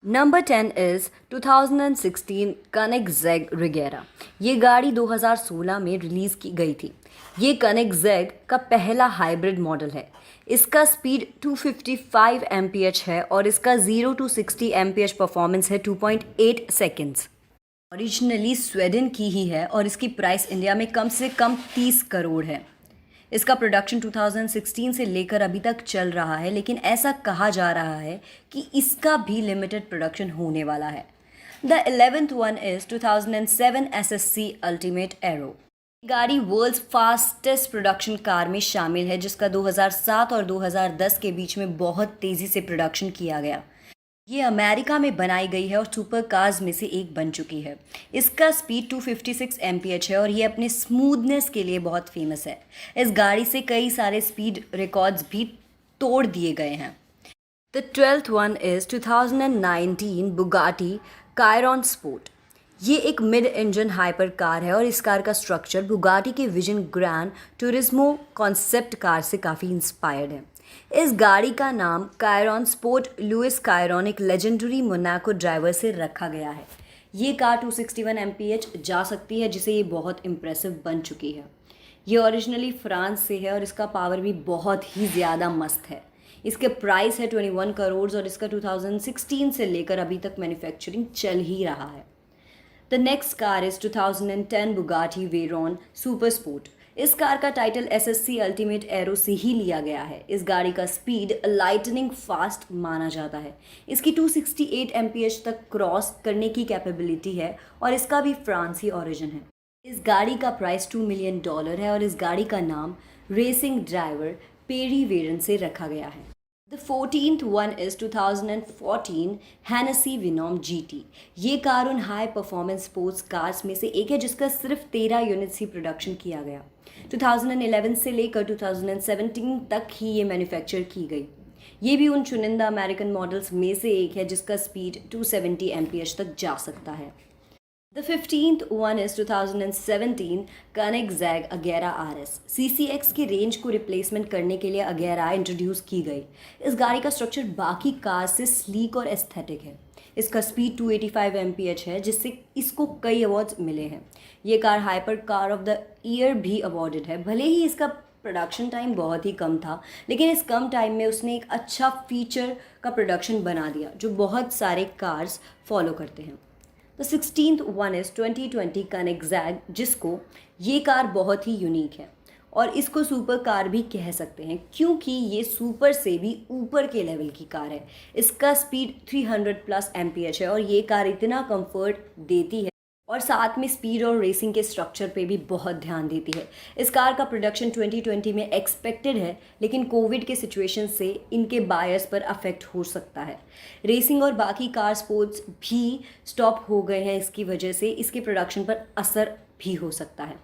Number 10 is 2016 कोनिग्सेग रिगेरा। ये गाड़ी 2016 में रिलीज़ की गई थी। ये कोनिग्सेग का पहला हाइब्रिड मॉडल है। इसका स्पीड 255 एम्पियर है और इसका 0 to 60 एम्पियर परफॉर्मेंस है 2.8 सेकेंड्स। ओरिजिनली स्वीडन की ही है और इसकी प्राइस इंडिया में कम से कम 30 करोड़ है। इसका प्रोडक्शन 2016 से लेकर अभी तक चल रहा है लेकिन ऐसा कहा जा रहा है कि इसका भी लिमिटेड प्रोडक्शन होने वाला है। The 11th one is 2007 SSC ultimate arrow. गाड़ी वर्ल्ड्स फास्टेस्ट प्रोडक्शन कार में शामिल है जिसका 2007 और 2010 के बीच में बहुत तेज़ी से प्रोडक्शन किया गया। ये अमेरिका में बनाई गई है और सुपर कार्स में से एक बन चुकी है। इसका स्पीड 256 एम्पियर है और ये अपने स्मूथनेस के लिए बहुत फेमस है। इस गाड़ी से कई सारे स्पीड रिकॉर्ड्स भी तोड़ दिए गए हैं। The 12th one is 2019 Bugatti Chiron Sport. ये एक मिड इंजन हाइपर कार है और इस कार का स्ट्रक्चर बुगाटी के vision grand Turismo concept car से काफ़ी इंस्पायर्ड है। इस गाड़ी का नाम कायरॉन स्पोर्ट लुइस कायरॉन एक लेजेंडरी मोनाको ड्राइवर से रखा गया है। ये कार 261 एम्पियर जा सकती है जिसे ये बहुत इम्प्रेसिव बन चुकी है। ये ओरिजिनली फ्रांस से है और इसका पावर भी बहुत ही ज़्यादा मस्त है। इसके प्राइस है 21 करोड़ और इसका 2016 से लेकर अभी तक मैन्युफैक्चरिंग चल ही रहा है। The next car is 2010 Bugatti Veyron super sport. इस कार का टाइटल SSC अल्टीमेट एरो से ही लिया गया है। इस गाड़ी का स्पीड लाइटनिंग फास्ट माना जाता है। इसकी 268 एम्पियर तक क्रॉस करने की कैपेबिलिटी है और इसका भी फ्रांसी ओरिजिन है। इस गाड़ी का प्राइस $2 मिलियन है और इस गाड़ी का नाम रेसिंग ड्राइवर पेरी वेरन से रखा गया है। The 14th one is 2014 Hennessey Venom GT। ये कार उन हाई परफॉर्मेंस स्पोर्ट्स कार्स में से एक है जिसका सिर्फ 13 यूनिट्स ही प्रोडक्शन किया गया। 2011 से लेकर 2017 तक ही ये मैन्युफैक्चर की गई। ये भी उन चुनिंदा अमेरिकन मॉडल्स में से एक है जिसका स्पीड 270 एम्पियर्स तक जा सकता है। The 15th one is 2017 Koenigsegg Agera RS। CCX की रेंज को रिप्लेसमेंट करने के लिए अगेरा इंट्रोड्यूस की गई। इस गाड़ी का स्ट्रक्चर बाकी कार से स्लीक और एस्थेटिक है। इसका स्पीड 285 एमपीएच है जिससे इसको कई अवार्ड्स मिले हैं। ये car hyper car of the year भी अवॉर्डेड है। भले ही इसका प्रोडक्शन टाइम बहुत ही कम था, लेकिन इस कम टाइम में उसने एक अच्छा फीचर का प्रोडक्शन बना दिया जो बहुत सारे कार्स फॉलो करते हैं। The 16th one is 2020 Koenigsegg, जिसको ये कार बहुत ही यूनिक है और इसको सुपर कार भी कह सकते हैं क्योंकि ये सुपर से भी ऊपर के लेवल की कार है। इसका स्पीड 300 प्लस एम्पियच है और ये कार इतना कंफर्ट देती है और साथ में स्पीड और रेसिंग के स्ट्रक्चर पे भी बहुत ध्यान देती है। इस कार का प्रोडक्शन 2020 में एक्सपेक्टेड है, लेकिन कोविड के सिचुएशन से इनके बायर्स पर अफेक्ट हो सकता है। रेसिंग और बाकी कार स्पोर्ट्स भी स्टॉप हो गए हैं, इसकी वजह से इसके प्रोडक्शन पर असर भी हो सकता है।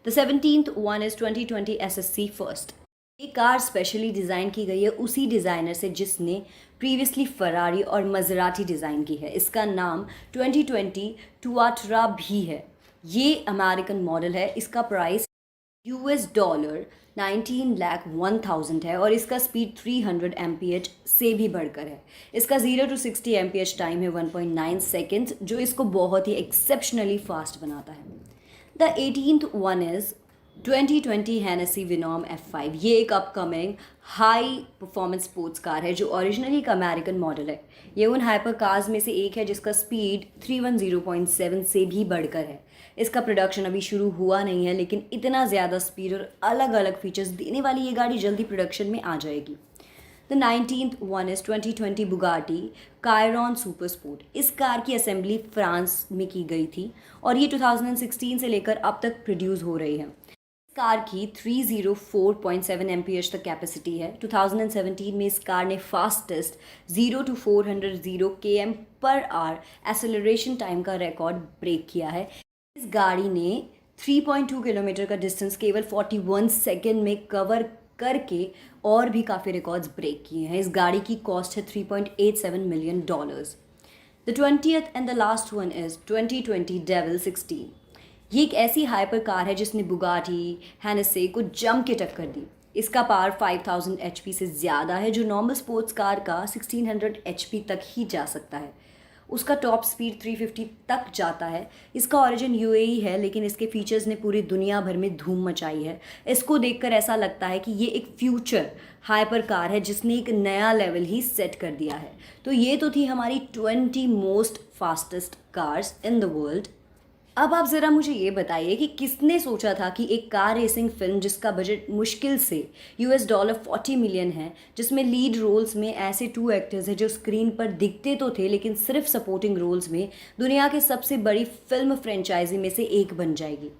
The 17th one is 2020 SSC first. ये कार स्पेशली डिज़ाइन की गई है उसी डिज़ाइनर से जिसने प्रीवियसली फरारी और मज़राटी डिज़ाइन की है। इसका नाम 2020 टुआट्रा भी है। ये अमेरिकन मॉडल है। इसका प्राइस $19 लाख 1000 है और इसका स्पीड 300 एम्पियच से भी बढ़कर है। इसका 0 to 60 एम्पियच टाइम है 1.9 सेकेंड्स, जो इसको बहुत ही एक्सेप्शनली फास्ट बनाता है। The 18th one is 2020 Hennessy Venom F5। ये एक upcoming high performance sports car है जो ओरिजिनली एक अमेरिकन मॉडल है। ये उन हाइपर कार्स में से एक है जिसका स्पीड 310.7 से भी बढ़कर है। इसका प्रोडक्शन अभी शुरू हुआ नहीं है, लेकिन इतना ज़्यादा स्पीड और अलग अलग फीचर्स देने वाली ये गाड़ी जल्दी प्रोडक्शन में आ जाएगी। The 19th one is 2020 Bugatti Chiron super sport. इस कार की असेंबली फ्रांस में की गई थी और ये 2016 से लेकर अब तक प्रोड्यूस हो रही है। कार की 304.7 एम्पियर्स तक कैपेसिटी है। 2017 में इस कार ने fastest 0 to 400 km per hour acceleration time का रिकॉर्ड ब्रेक किया है। इस गाड़ी ने 3.2 किलोमीटर का डिस्टेंस केवल 41 सेकेंड में कवर करके और भी काफ़ी रिकॉर्ड्स ब्रेक किए हैं। इस गाड़ी की कॉस्ट है $3.87 million. The 20th and the last one is 2020 Devil 16। ये एक ऐसी हाइपर कार है जिसने बुगाटी हैनेसे को जम के टक्कर दी। इसका पावर 5000 HP से ज़्यादा है जो नॉर्मल स्पोर्ट्स कार का 1600 HP तक ही जा सकता है। उसका टॉप स्पीड 350 तक जाता है। इसका ओरिजिन UAE है, लेकिन इसके फीचर्स ने पूरी दुनिया भर में धूम मचाई है। इसको देखकर ऐसा लगता है कि ये एक फ्यूचर हाइपर कार है जिसने एक नया लेवल ही सेट कर दिया है। तो ये तो थी हमारी 20 most fastest cars in the world. अब आप ज़रा मुझे ये बताइए कि किसने सोचा था कि एक कार रेसिंग फिल्म जिसका बजट मुश्किल से $40 मिलियन है, जिसमें लीड रोल्स में ऐसे 2 एक्टर्स हैं जो स्क्रीन पर दिखते तो थे लेकिन सिर्फ सपोर्टिंग रोल्स में, दुनिया के सबसे बड़ी फिल्म फ्रेंचाइजी में से एक बन जाएगी।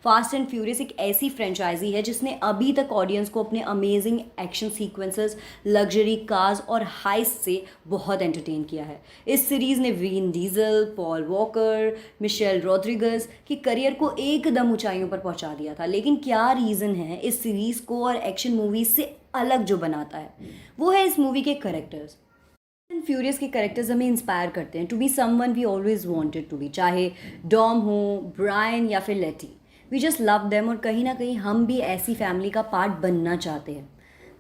फास्ट एंड फ्यूरियस एक ऐसी फ्रेंचाइजी है जिसने अभी तक ऑडियंस को अपने amazing action sequences, luxury cars और हाइस्ट से बहुत एंटरटेन किया है। इस सीरीज़ ने Vin Diesel, Paul Walker, Michelle Rodriguez की करियर को एकदम ऊंचाइयों पर पहुंचा दिया था। लेकिन क्या रीज़न है इस सीरीज़ को और एक्शन मूवीज़ से अलग जो बनाता है? वो है इस मूवी के कैरेक्टर्स। एंड फ्यूरियस के कैरेक्टर्स हमें इंस्पायर करते हैं to be someone we always wanted to be, चाहे डॉम हो, ब्रायन या फिर लेटी। वी जस्ट लव देम और कहीं ना कहीं हम भी ऐसी फैमिली का पार्ट बनना चाहते हैं।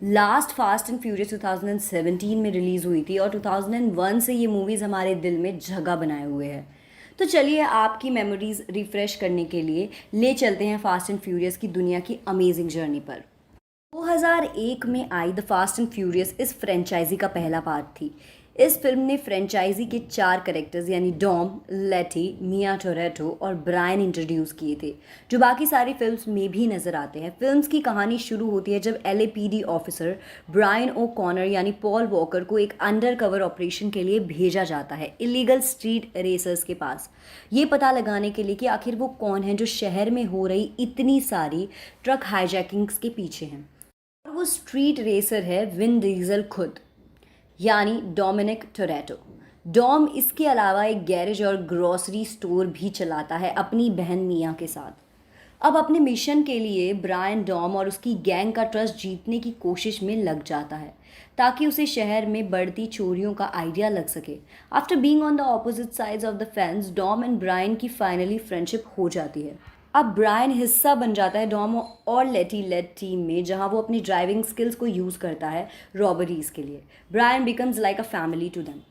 लास्ट फास्ट एंड फ्यूरियस 2017 में रिलीज़ हुई थी और 2001 से ये मूवीज़ हमारे दिल में जगह बनाए हुए हैं। तो चलिए आपकी मेमोरीज रिफ़्रेश करने के लिए ले चलते हैं फास्ट एंड फ्यूरियस की दुनिया की अमेजिंग जर्नी पर। 2001 में I the Fast and furious इस फ्रेंचाइजी का पहला पार्ट थी। इस फिल्म ने फ्रेंचाइजी के 4 कैरेक्टर्स यानी डॉम, लेटी, मिया टोरेटो और ब्रायन इंट्रोड्यूस किए थे, जो बाकी सारी फिल्म्स में भी नज़र आते हैं। फिल्म्स की कहानी शुरू होती है जब LAPD ऑफिसर ब्रायन ओ कॉनर यानी पॉल वॉकर को एक अंडर कवर ऑपरेशन के लिए भेजा जाता है इलीगल स्ट्रीट रेसर्स के पास, ये पता लगाने के लिए कि आखिर वो कौन है जो शहर में हो रही इतनी सारी ट्रक हाईजैकिंग्स के पीछे हैं। और वो स्ट्रीट रेसर है विन डीजल खुद, यानी डोमिनिक टोरेटो। डॉम इसके अलावा एक गैरेज और ग्रॉसरी स्टोर भी चलाता है अपनी बहन मिया के साथ। अब अपने मिशन के लिए ब्रायन डॉम और उसकी गैंग का ट्रस्ट जीतने की कोशिश में लग जाता है ताकि उसे शहर में बढ़ती चोरियों का आइडिया लग सके। After being on the opposite sides of the fence, Dom and Brian की फाइनली फ्रेंडशिप हो जाती है। अब ब्रायन हिस्सा बन जाता है डॉम और लेटी लेड टीम में, जहां वो अपनी ड्राइविंग स्किल्स को यूज़ करता है रॉबरीज के लिए। Brian becomes like a family to them.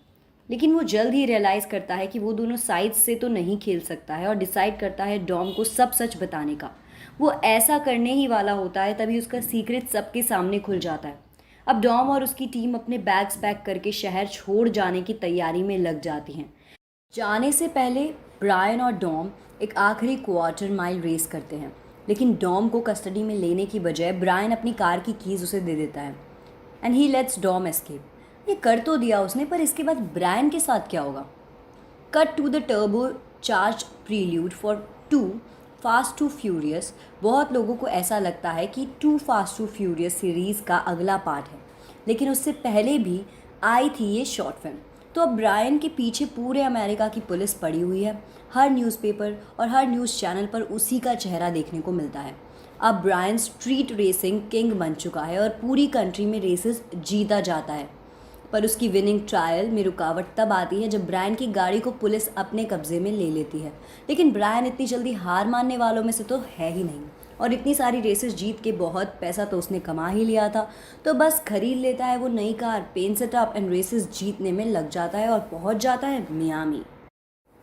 लेकिन वो जल्द ही रियलाइज़ करता है कि वो दोनों साइड्स से तो नहीं खेल सकता है और डिसाइड करता है डॉम को सब सच बताने का। वो ऐसा करने ही वाला होता है तभी उसका सीक्रेट सबके सामने खुल जाता है। अब डॉम और उसकी टीम अपने बैग्स पैक करके शहर छोड़ जाने की तैयारी में लग जाती हैं। जाने से पहले ब्रायन और डॉम एक आखिरी क्वार्टर माइल रेस करते हैं, लेकिन डॉम को कस्टडी में लेने की बजाय ब्रायन अपनी कार की कीज़ उसे दे देता है and he lets Dom escape. ये कर तो दिया उसने, पर इसके बाद ब्रायन के साथ क्या होगा? Cut to the turbo charge prelude for two fast two furious. बहुत लोगों को ऐसा लगता है कि two fast two furious series का अगला पार्ट है, लेकिन उससे पहले भी आई थी ये शॉर्ट फिल्म। तो अब ब्रायन के पीछे पूरे अमेरिका की पुलिस पड़ी हुई है। हर न्यूज़पेपर और हर न्यूज़ चैनल पर उसी का चेहरा देखने को मिलता है। अब ब्रायन स्ट्रीट रेसिंग किंग बन चुका है और पूरी कंट्री में रेसेस जीता जाता है। पर उसकी विनिंग ट्रायल में रुकावट तब आती है जब ब्रायन की गाड़ी को पुलिस अपने कब्जे में ले लेती है। लेकिन ब्रायन इतनी जल्दी हार मानने वालों में से तो है ही नहीं, और इतनी सारी रेसेस जीत के बहुत पैसा तो उसने कमा ही लिया था, तो बस खरीद लेता है वो नई car, paint it up and races जीतने में लग जाता है और पहुंच जाता है मियामी।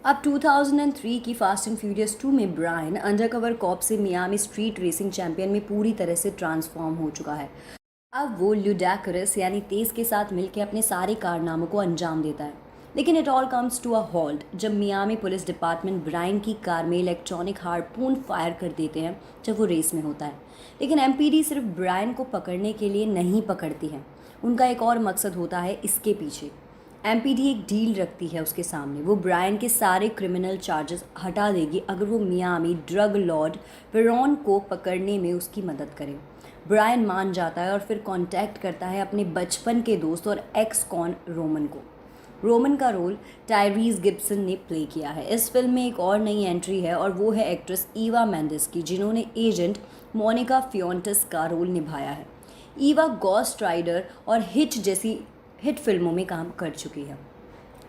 अब 2003 की फास्ट एंड फ्यूरियस 2 में ब्रायन अंडरकवर कॉप से मियामी स्ट्रीट रेसिंग चैंपियन में पूरी तरह से ट्रांसफॉर्म हो चुका है। अब वो ल्यूडैकरस यानी तेज के साथ मिलकर अपने सारे कारनामों को अंजाम देता है। लेकिन it all comes to a halt जब मियामी पुलिस डिपार्टमेंट ब्रायन की कार में इलेक्ट्रॉनिक हार्पून फायर कर देते हैं जब वो रेस में होता है। लेकिन एमपीडी सिर्फ ब्रायन को पकड़ने के लिए नहीं पकड़ती है, उनका एक और मकसद होता है इसके पीछे। एमपीडी एक डील रखती है उसके सामने, वो ब्रायन के सारे क्रिमिनल चार्जेस हटा देगी अगर वो मियामी ड्रग लॉर्ड वेरॉन को पकड़ने में उसकी मदद करे। ब्रायन मान जाता है और फिर कांटेक्ट करता है अपने बचपन के दोस्त और एक्स कॉन रोमन को। रोमन का रोल टायरीज गिब्सन ने प्ले किया है। इस फिल्म में एक और नई एंट्री है और वो है एक्ट्रेस ईवा मेंडिस की, जिन्होंने एजेंट मोनिका फियोंटिस का रोल निभाया है। ईवा गॉस्ट राइडर और हिट जैसी हिट फिल्मों में काम कर चुकी है।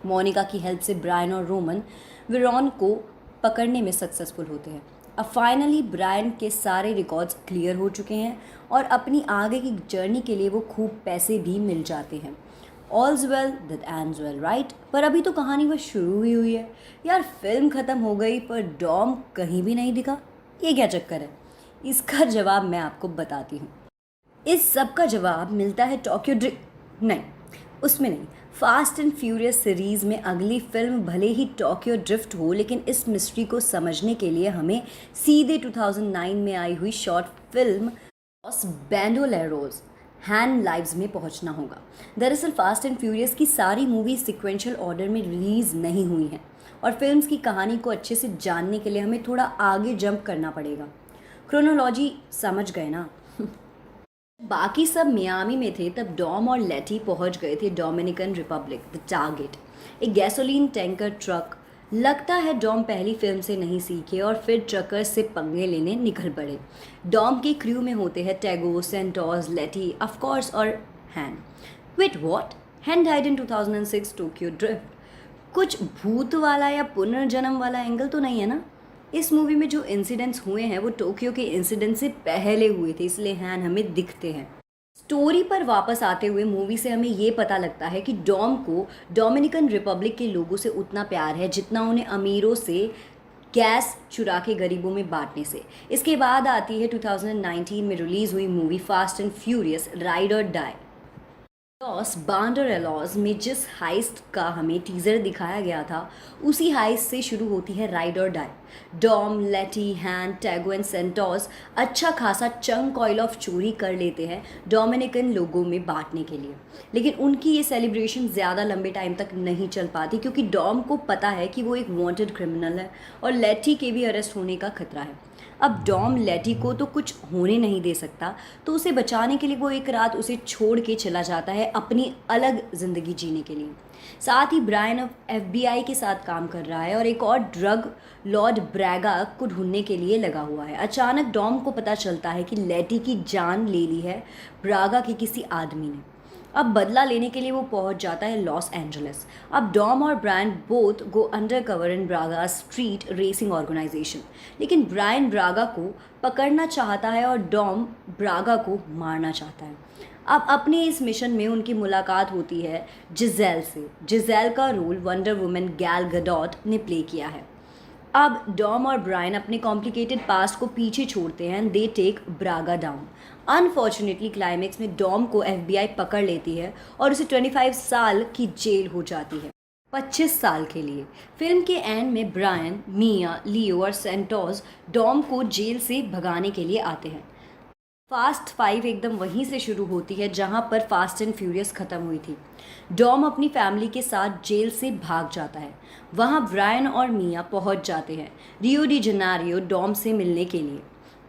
मोनिका की हेल्प से ब्रायन और रोमन वेरॉन को पकड़ने में सक्सेसफुल होते हैं। अब फाइनली ब्रायन के सारे रिकॉर्ड्स क्लियर हो चुके हैं और अपनी आगे की जर्नी के लिए वो खूब पैसे भी मिल जाते हैं। All's well that ends well, right? पर अभी तो कहानी बस शुरू ही हुई है यार। फिल्म ख़त्म हो गई पर डॉम कहीं भी नहीं दिखा, ये क्या चक्कर है? इसका जवाब मैं आपको बताती हूँ। इस सब का जवाब मिलता है टोक्यो ड्रिफ्ट, नहीं उसमें नहीं, फास्ट एंड फ्यूरियस सीरीज़ में अगली फिल्म भले ही टोक्यो ड्रिफ्ट हो, लेकिन इस मिस्ट्री को समझने के लिए हमें सीधे 2009 में आई हुई शॉर्ट फिल्म लॉस बैंडोलेरोस हैंड लाइव्स में पहुंचना होगा। दरअसल फास्ट एंड फ्यूरियस की सारी मूवी सिक्वेंशियल ऑर्डर में रिलीज़ नहीं हुई हैं और फिल्म्स की कहानी को अच्छे से जानने के लिए हमें थोड़ा आगे जंप करना पड़ेगा। क्रोनोलॉजी समझ गए ना? बाकी सब मियामी में थे तब डॉम और लेटी पहुंच गए थे डोमिनिकन रिपब्लिक, द टारगेट, एक गैसोलीन टैंकर ट्रक। लगता है डॉम पहली फिल्म से नहीं सीखे और फिर ट्रकर्स से पंगे लेने निकल पड़े। डॉम के क्रू में होते हैं Tego, Santos, Letty, of course और Han. Wait what? Han died in 2006 Tokyo Drift. कुछ भूत वाला या पुनर्जन्म वाला एंगल तो नहीं है ना? इस मूवी में जो इंसिडेंट्स हुए हैं वो टोक्यो के इंसिडेंट से पहले हुए थे, इसलिए हैन हमें दिखते हैं। स्टोरी पर वापस आते हुए मूवी से हमें ये पता लगता है कि डॉम को डोमिनिकन रिपब्लिक के लोगों से उतना प्यार है जितना उन्हें अमीरों से गैस चुरा के गरीबों में बांटने से। इसके बाद आती है 2019 में रिलीज़ हुई movie fast and furious ride और डाई। लॉस बैंडोलेरोस में जिस हाइस्ट का हमें टीज़र दिखाया गया था उसी हाइस्ट से शुरू होती है राइड और डाई। डॉम, लेटी, हैन, टैगो एंड सेंटोस अच्छा खासा चंक ऑयल ऑफ चोरी कर लेते हैं डोमिनिकन लोगों में बांटने के लिए, लेकिन उनकी ये सेलिब्रेशन ज़्यादा लंबे टाइम तक नहीं चल पाती क्योंकि डॉम को पता है कि वो एक वांटेड क्रिमिनल है और लेटी के भी अरेस्ट होने का खतरा है। अब डॉम लेटी को तो कुछ होने नहीं दे सकता, तो उसे बचाने के लिए वो एक रात उसे छोड़ के चला जाता है अपनी अलग ज़िंदगी जीने के लिए। साथ ही ब्रायन अब एफबीआई के साथ काम कर रहा है और एक और ड्रग लॉर्ड ब्रैगा को ढूंढने के लिए लगा हुआ है। अचानक डॉम को पता चलता है कि लेटी की जान ले ली है ब्रागा के किसी आदमी ने। अब बदला लेने के लिए वो पहुंच जाता है लॉस एंजलिस। अब डॉम और Brian both go undercover in Braga street racing organization, लेकिन ब्रायन ब्रागा को पकड़ना चाहता है और डॉम ब्रागा को मारना चाहता है। अब अपने इस मिशन में उनकी मुलाकात होती है जिज़ेल से। जिज़ेल का रोल वंडर वुमन गैल गडोट ने प्ले किया है। अब डॉम और ब्रायन अपने कॉम्प्लिकेटेड पास्ट को पीछे छोड़ते हैं and they take Braga down. Unfortunately climax में डॉम को एफबीआई पकड़ लेती है और उसे 25 साल की जेल हो जाती है, 25 साल के लिए। फिल्म के एंड में ब्रायन, मिया, लियो और सेंटोस डॉम को जेल से भगाने के लिए आते हैं। फास्ट 5 एकदम वहीं से शुरू होती है जहां पर फास्ट एंड फ्यूरियस ख़त्म हुई थी। डॉम अपनी फैमिली के साथ जेल से भाग जाता है। वहां ब्रायन और मिया पहुंच जाते हैं रियो डी जनेरियो डॉम से मिलने के लिए।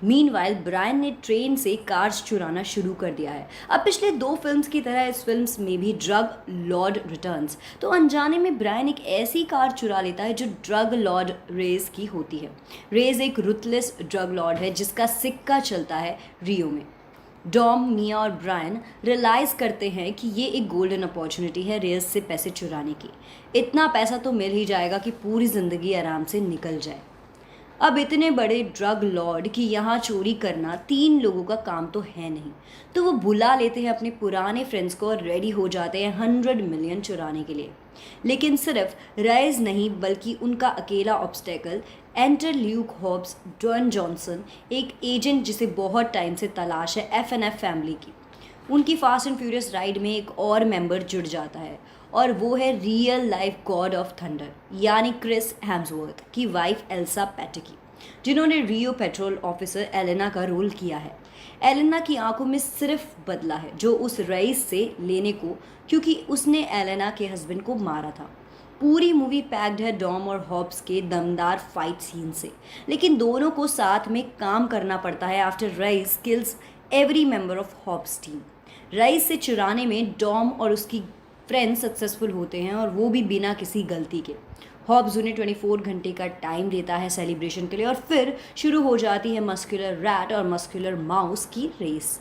मीनवाइल ब्रायन ने ट्रेन से कार्स चुराना शुरू कर दिया है। अब पिछले 2 फिल्म्स की तरह इस फिल्म में भी ड्रग लॉर्ड रिटर्न्स, तो अनजाने में ब्रायन एक ऐसी कार चुरा लेता है जो ड्रग लॉर्ड रेज की होती है। रेज एक रुथलेस ड्रग लॉर्ड है जिसका सिक्का चलता है रियो में। डॉम, मिया और ब्रायन रियलाइज़ करते हैं कि ये एक गोल्डन अपॉर्चुनिटी है रेज से पैसे चुराने की। इतना पैसा तो मिल ही जाएगा कि पूरी ज़िंदगी आराम से निकल जाए। अब इतने बड़े ड्रग लॉर्ड कि यहाँ चोरी करना 3 लोगों का काम तो है नहीं, तो वो बुला लेते हैं अपने पुराने फ्रेंड्स को और रेडी हो जाते हैं 100 मिलियन चुराने के लिए। लेकिन सिर्फ रेज नहीं बल्कि उनका अकेला obstacle enter Luke Hobbs Dwayne Johnson, एक एजेंट जिसे बहुत टाइम से तलाश है एफ फैमिली की। उनकी फास्ट एंड फ्यूरियस राइड में एक और मेंबर जुड़ जाता है और वो है real life God of thunder यानी क्रिस हेम्सवर्थ की वाइफ एल्सा पैटिकी, जिन्होंने रियो पेट्रोल ऑफिसर एलेना का रोल किया है। एलेना की आंखों में सिर्फ बदला है जो उस रईस से लेने को, क्योंकि उसने एलेना के हस्बैंड को मारा था। पूरी मूवी पैक्ड है डॉम और हॉब्स के दमदार फाइट सीन से, लेकिन दोनों को साथ में काम करना पड़ता है after Reyes kills every member of Hobbs team. Reyes से चुराने में डॉम और उसकी फ्रेंड्स सक्सेसफुल होते हैं और वो भी बिना किसी गलती के। हॉब्स उन्हें 24 घंटे का टाइम देता है सेलिब्रेशन के लिए और फिर शुरू हो जाती है मस्कुलर रैट और मस्कुलर माउस की रेस।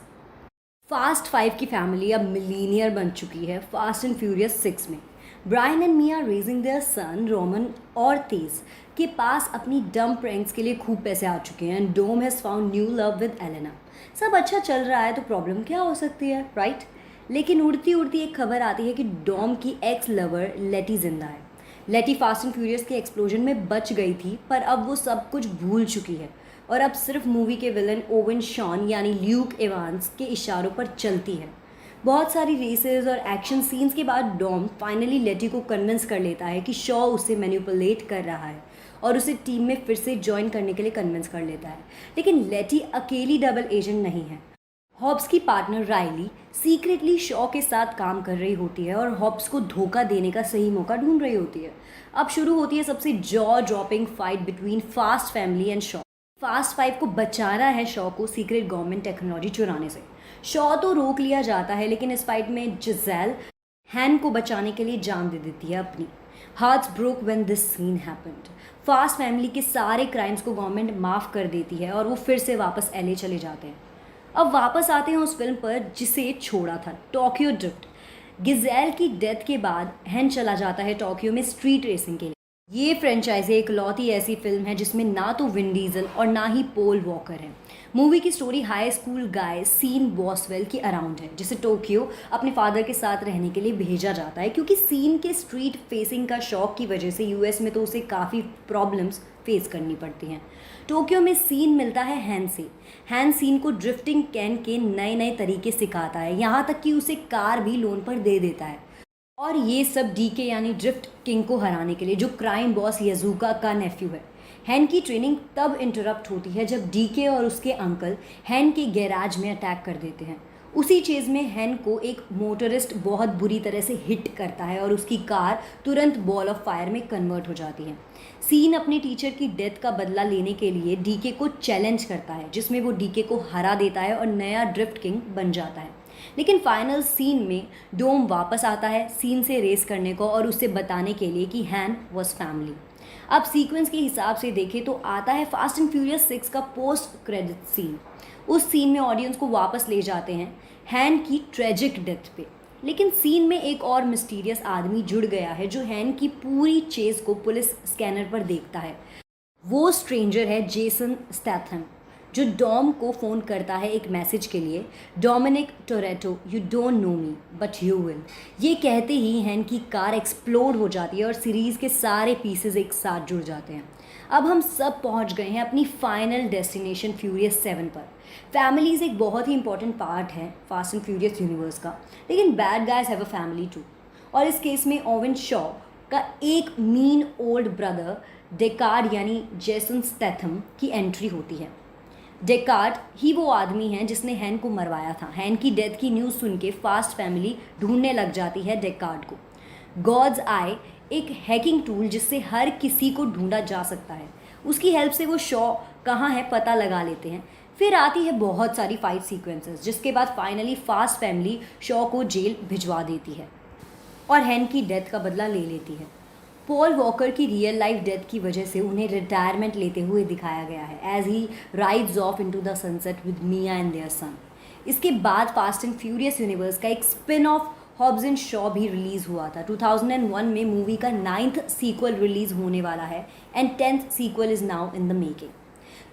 फास्ट 5 की फैमिली अब मिलीनियर बन चुकी है फास्ट एंड फ्यूरियस 6 में। Brian and Mia raising their son Roman और तेज के पास अपनी डम प्रैंक्स के लिए खूब पैसे आ चुके हैं and Dom has found new love with Elena. सब अच्छा चल रहा है तो प्रॉब्लम क्या हो सकती है, राइट? लेकिन उड़ती उड़ती एक खबर आती है कि डॉम की एक्स लवर लेटी जिंदा है। लेटी फास्ट एंड फ्यूरियस के एक्सप्लोजन में बच गई थी, पर अब वो सब कुछ भूल चुकी है और अब सिर्फ मूवी के विलन ओवन शॉन यानी ल्यूक एवांस के इशारों पर चलती है। बहुत सारी रेसेस और एक्शन सीन्स के बाद डॉम फाइनली लेटी को कन्विंस कर लेता है कि शॉ उसे मैनिपुलेट कर रहा है और उसे टीम में फिर से ज्वाइन करने के लिए कन्विंस कर लेता है। लेकिन लेटी अकेली डबल एजेंट नहीं है। हॉब्स की पार्टनर राइली सीक्रेटली शॉ के साथ काम कर रही होती है और हॉब्स को धोखा देने का सही मौका ढूंढ रही होती है। अब शुरू होती है सबसे jaw dropping fight between fast family and Shaw. Fast 5 को बचाना है शॉ को सीक्रेट गवर्नमेंट टेक्नोलॉजी चुराने से। शॉ तो रोक लिया जाता है, लेकिन इस फाइट में जिज़ेल हैन को बचाने के लिए जान दे देती है अपनी। Hearts broke when this scene happened. Fast family के सारे क्राइम्स को गवर्नमेंट माफ़ कर देती है और वो फिर से वापस एलए चले जाते हैं। अब वापस आते हैं उस फिल्म पर जिसे छोड़ा था, टोक्यो ड्रिफ्ट। गिज़ेल की डेथ के बाद हैन चला जाता है टोक्यो में स्ट्रीट रेसिंग के लिए। ये फ्रेंचाइजी एक लौती ऐसी फिल्म है जिसमें ना तो विन डीजल और ना ही पॉल वॉकर है। मूवी की स्टोरी हाई स्कूल गाय सीन बॉसवेल की अराउंड है, जिसे टोक्यो अपने फादर के साथ रहने के लिए भेजा जाता है, क्योंकि सीन के स्ट्रीट फेसिंग का शौक की वजह से यूएस में तो उसे काफ़ी प्रॉब्लम्स फेस करनी पड़ती हैं। टोक्यो में सीन मिलता है हैन से। हैन सीन को ड्रिफ्टिंग कैन के नए नए तरीके सिखाता है, यहाँ तक कि उसे कार भी लोन पर दे देता है। और ये सब डीके यानी ड्रिफ्ट किंग को हराने के लिए, जो क्राइम बॉस यजुका का नेफ्यू है। हैन की ट्रेनिंग तब इंटरप्ट होती है जब डीके और उसके अंकल हैन के गैराज में अटैक कर देते हैं। उसी चेज़ में हैन को एक मोटरिस्ट बहुत बुरी तरह से हिट करता है और उसकी कार तुरंत बॉल ऑफ फायर में कन्वर्ट हो जाती है। सीन अपने टीचर की डेथ का बदला लेने के लिए डीके को चैलेंज करता है, जिसमें वो डीके को हरा देता है और नया ड्रिफ्ट किंग बन जाता है। लेकिन फाइनल सीन में डोम वापस आता है सीन से रेस करने को और उसे बताने के लिए कि हैन वॉज फैमिली। अब सीक्वेंस के हिसाब से देखें तो आता है फास्ट एंड फ्यूरियस 6 का पोस्ट क्रेडिट सीन। उस सीन में ऑडियंस को वापस ले जाते हैं हैन की ट्रेजिक डेथ पे। लेकिन सीन में एक और मिस्टीरियस आदमी जुड़ गया है जो हैन की पूरी चेज़ को पुलिस स्कैनर पर देखता है। वो स्ट्रेंजर है जेसन स्टैथम, जो डॉम को फ़ोन करता है एक मैसेज के लिए, Dominic Toretto you don't know me but you will. ये कहते ही हैन की कार एक्सप्लोड हो जाती है और सीरीज़ के सारे पीसेस एक साथ जुड़ जाते हैं। अब हम सब पहुंच गए हैं अपनी फाइनल डेस्टिनेशन फ्यूरियस 7 पर। फैमिलीज़ एक बहुत ही इंपॉर्टेंट पार्ट है फास्ट एंड फ्यूरियस यूनिवर्स का, लेकिन bad guys have a family too. और इस केस में ओवन शॉ का एक मीन ओल्ड ब्रदर डेकार्ड यानी जेसन स्टैथम की एंट्री होती है। डेकार्ड ही वो आदमी है जिसने हैन को मरवाया था। हैन की डेथ की न्यूज़ सुन के फास्ट फैमिली ढूंढने लग जाती है डेकार्ड को। गॉड्स आई एक हैकिंग टूल जिससे हर किसी को ढूंढा जा सकता है, उसकी हेल्प से वो शॉ कहाँ है पता लगा लेते हैं। फिर आती है बहुत सारी फाइट सीक्वेंसेस, जिसके बाद फाइनली फास्ट फैमिली शॉ को जेल भिजवा देती है और हैन की डेथ का बदला ले लेती है। पॉल वॉकर की रियल लाइफ डेथ की वजह से उन्हें रिटायरमेंट लेते हुए दिखाया गया है as he rides off into the sunset with Mia and their son. इसके बाद फास्ट एंड फ्यूरियस यूनिवर्स का एक spin off Hobbs and Shaw भी रिलीज़ हुआ था। 2001 में मूवी का 9th सीक्वल रिलीज़ होने वाला है and 10th sequel is now in the making.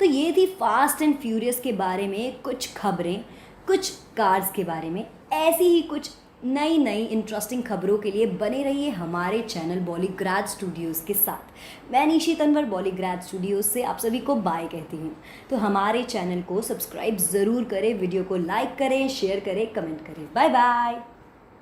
तो ये थी फास्ट एंड फ्यूरियस के बारे में कुछ खबरें, कुछ कार्स के बारे में। ऐसी ही कुछ नई नई इंटरेस्टिंग खबरों के लिए बने रहिए हमारे चैनल बॉलीग्राड स्टूडियोज़ के साथ। मैं निशी तनवर बॉलीग्राड स्टूडियोज़ से आप सभी को बाय कहती हूँ। तो हमारे चैनल को सब्सक्राइब ज़रूर करें, वीडियो को लाइक करें, शेयर करें, कमेंट करें। Bye bye.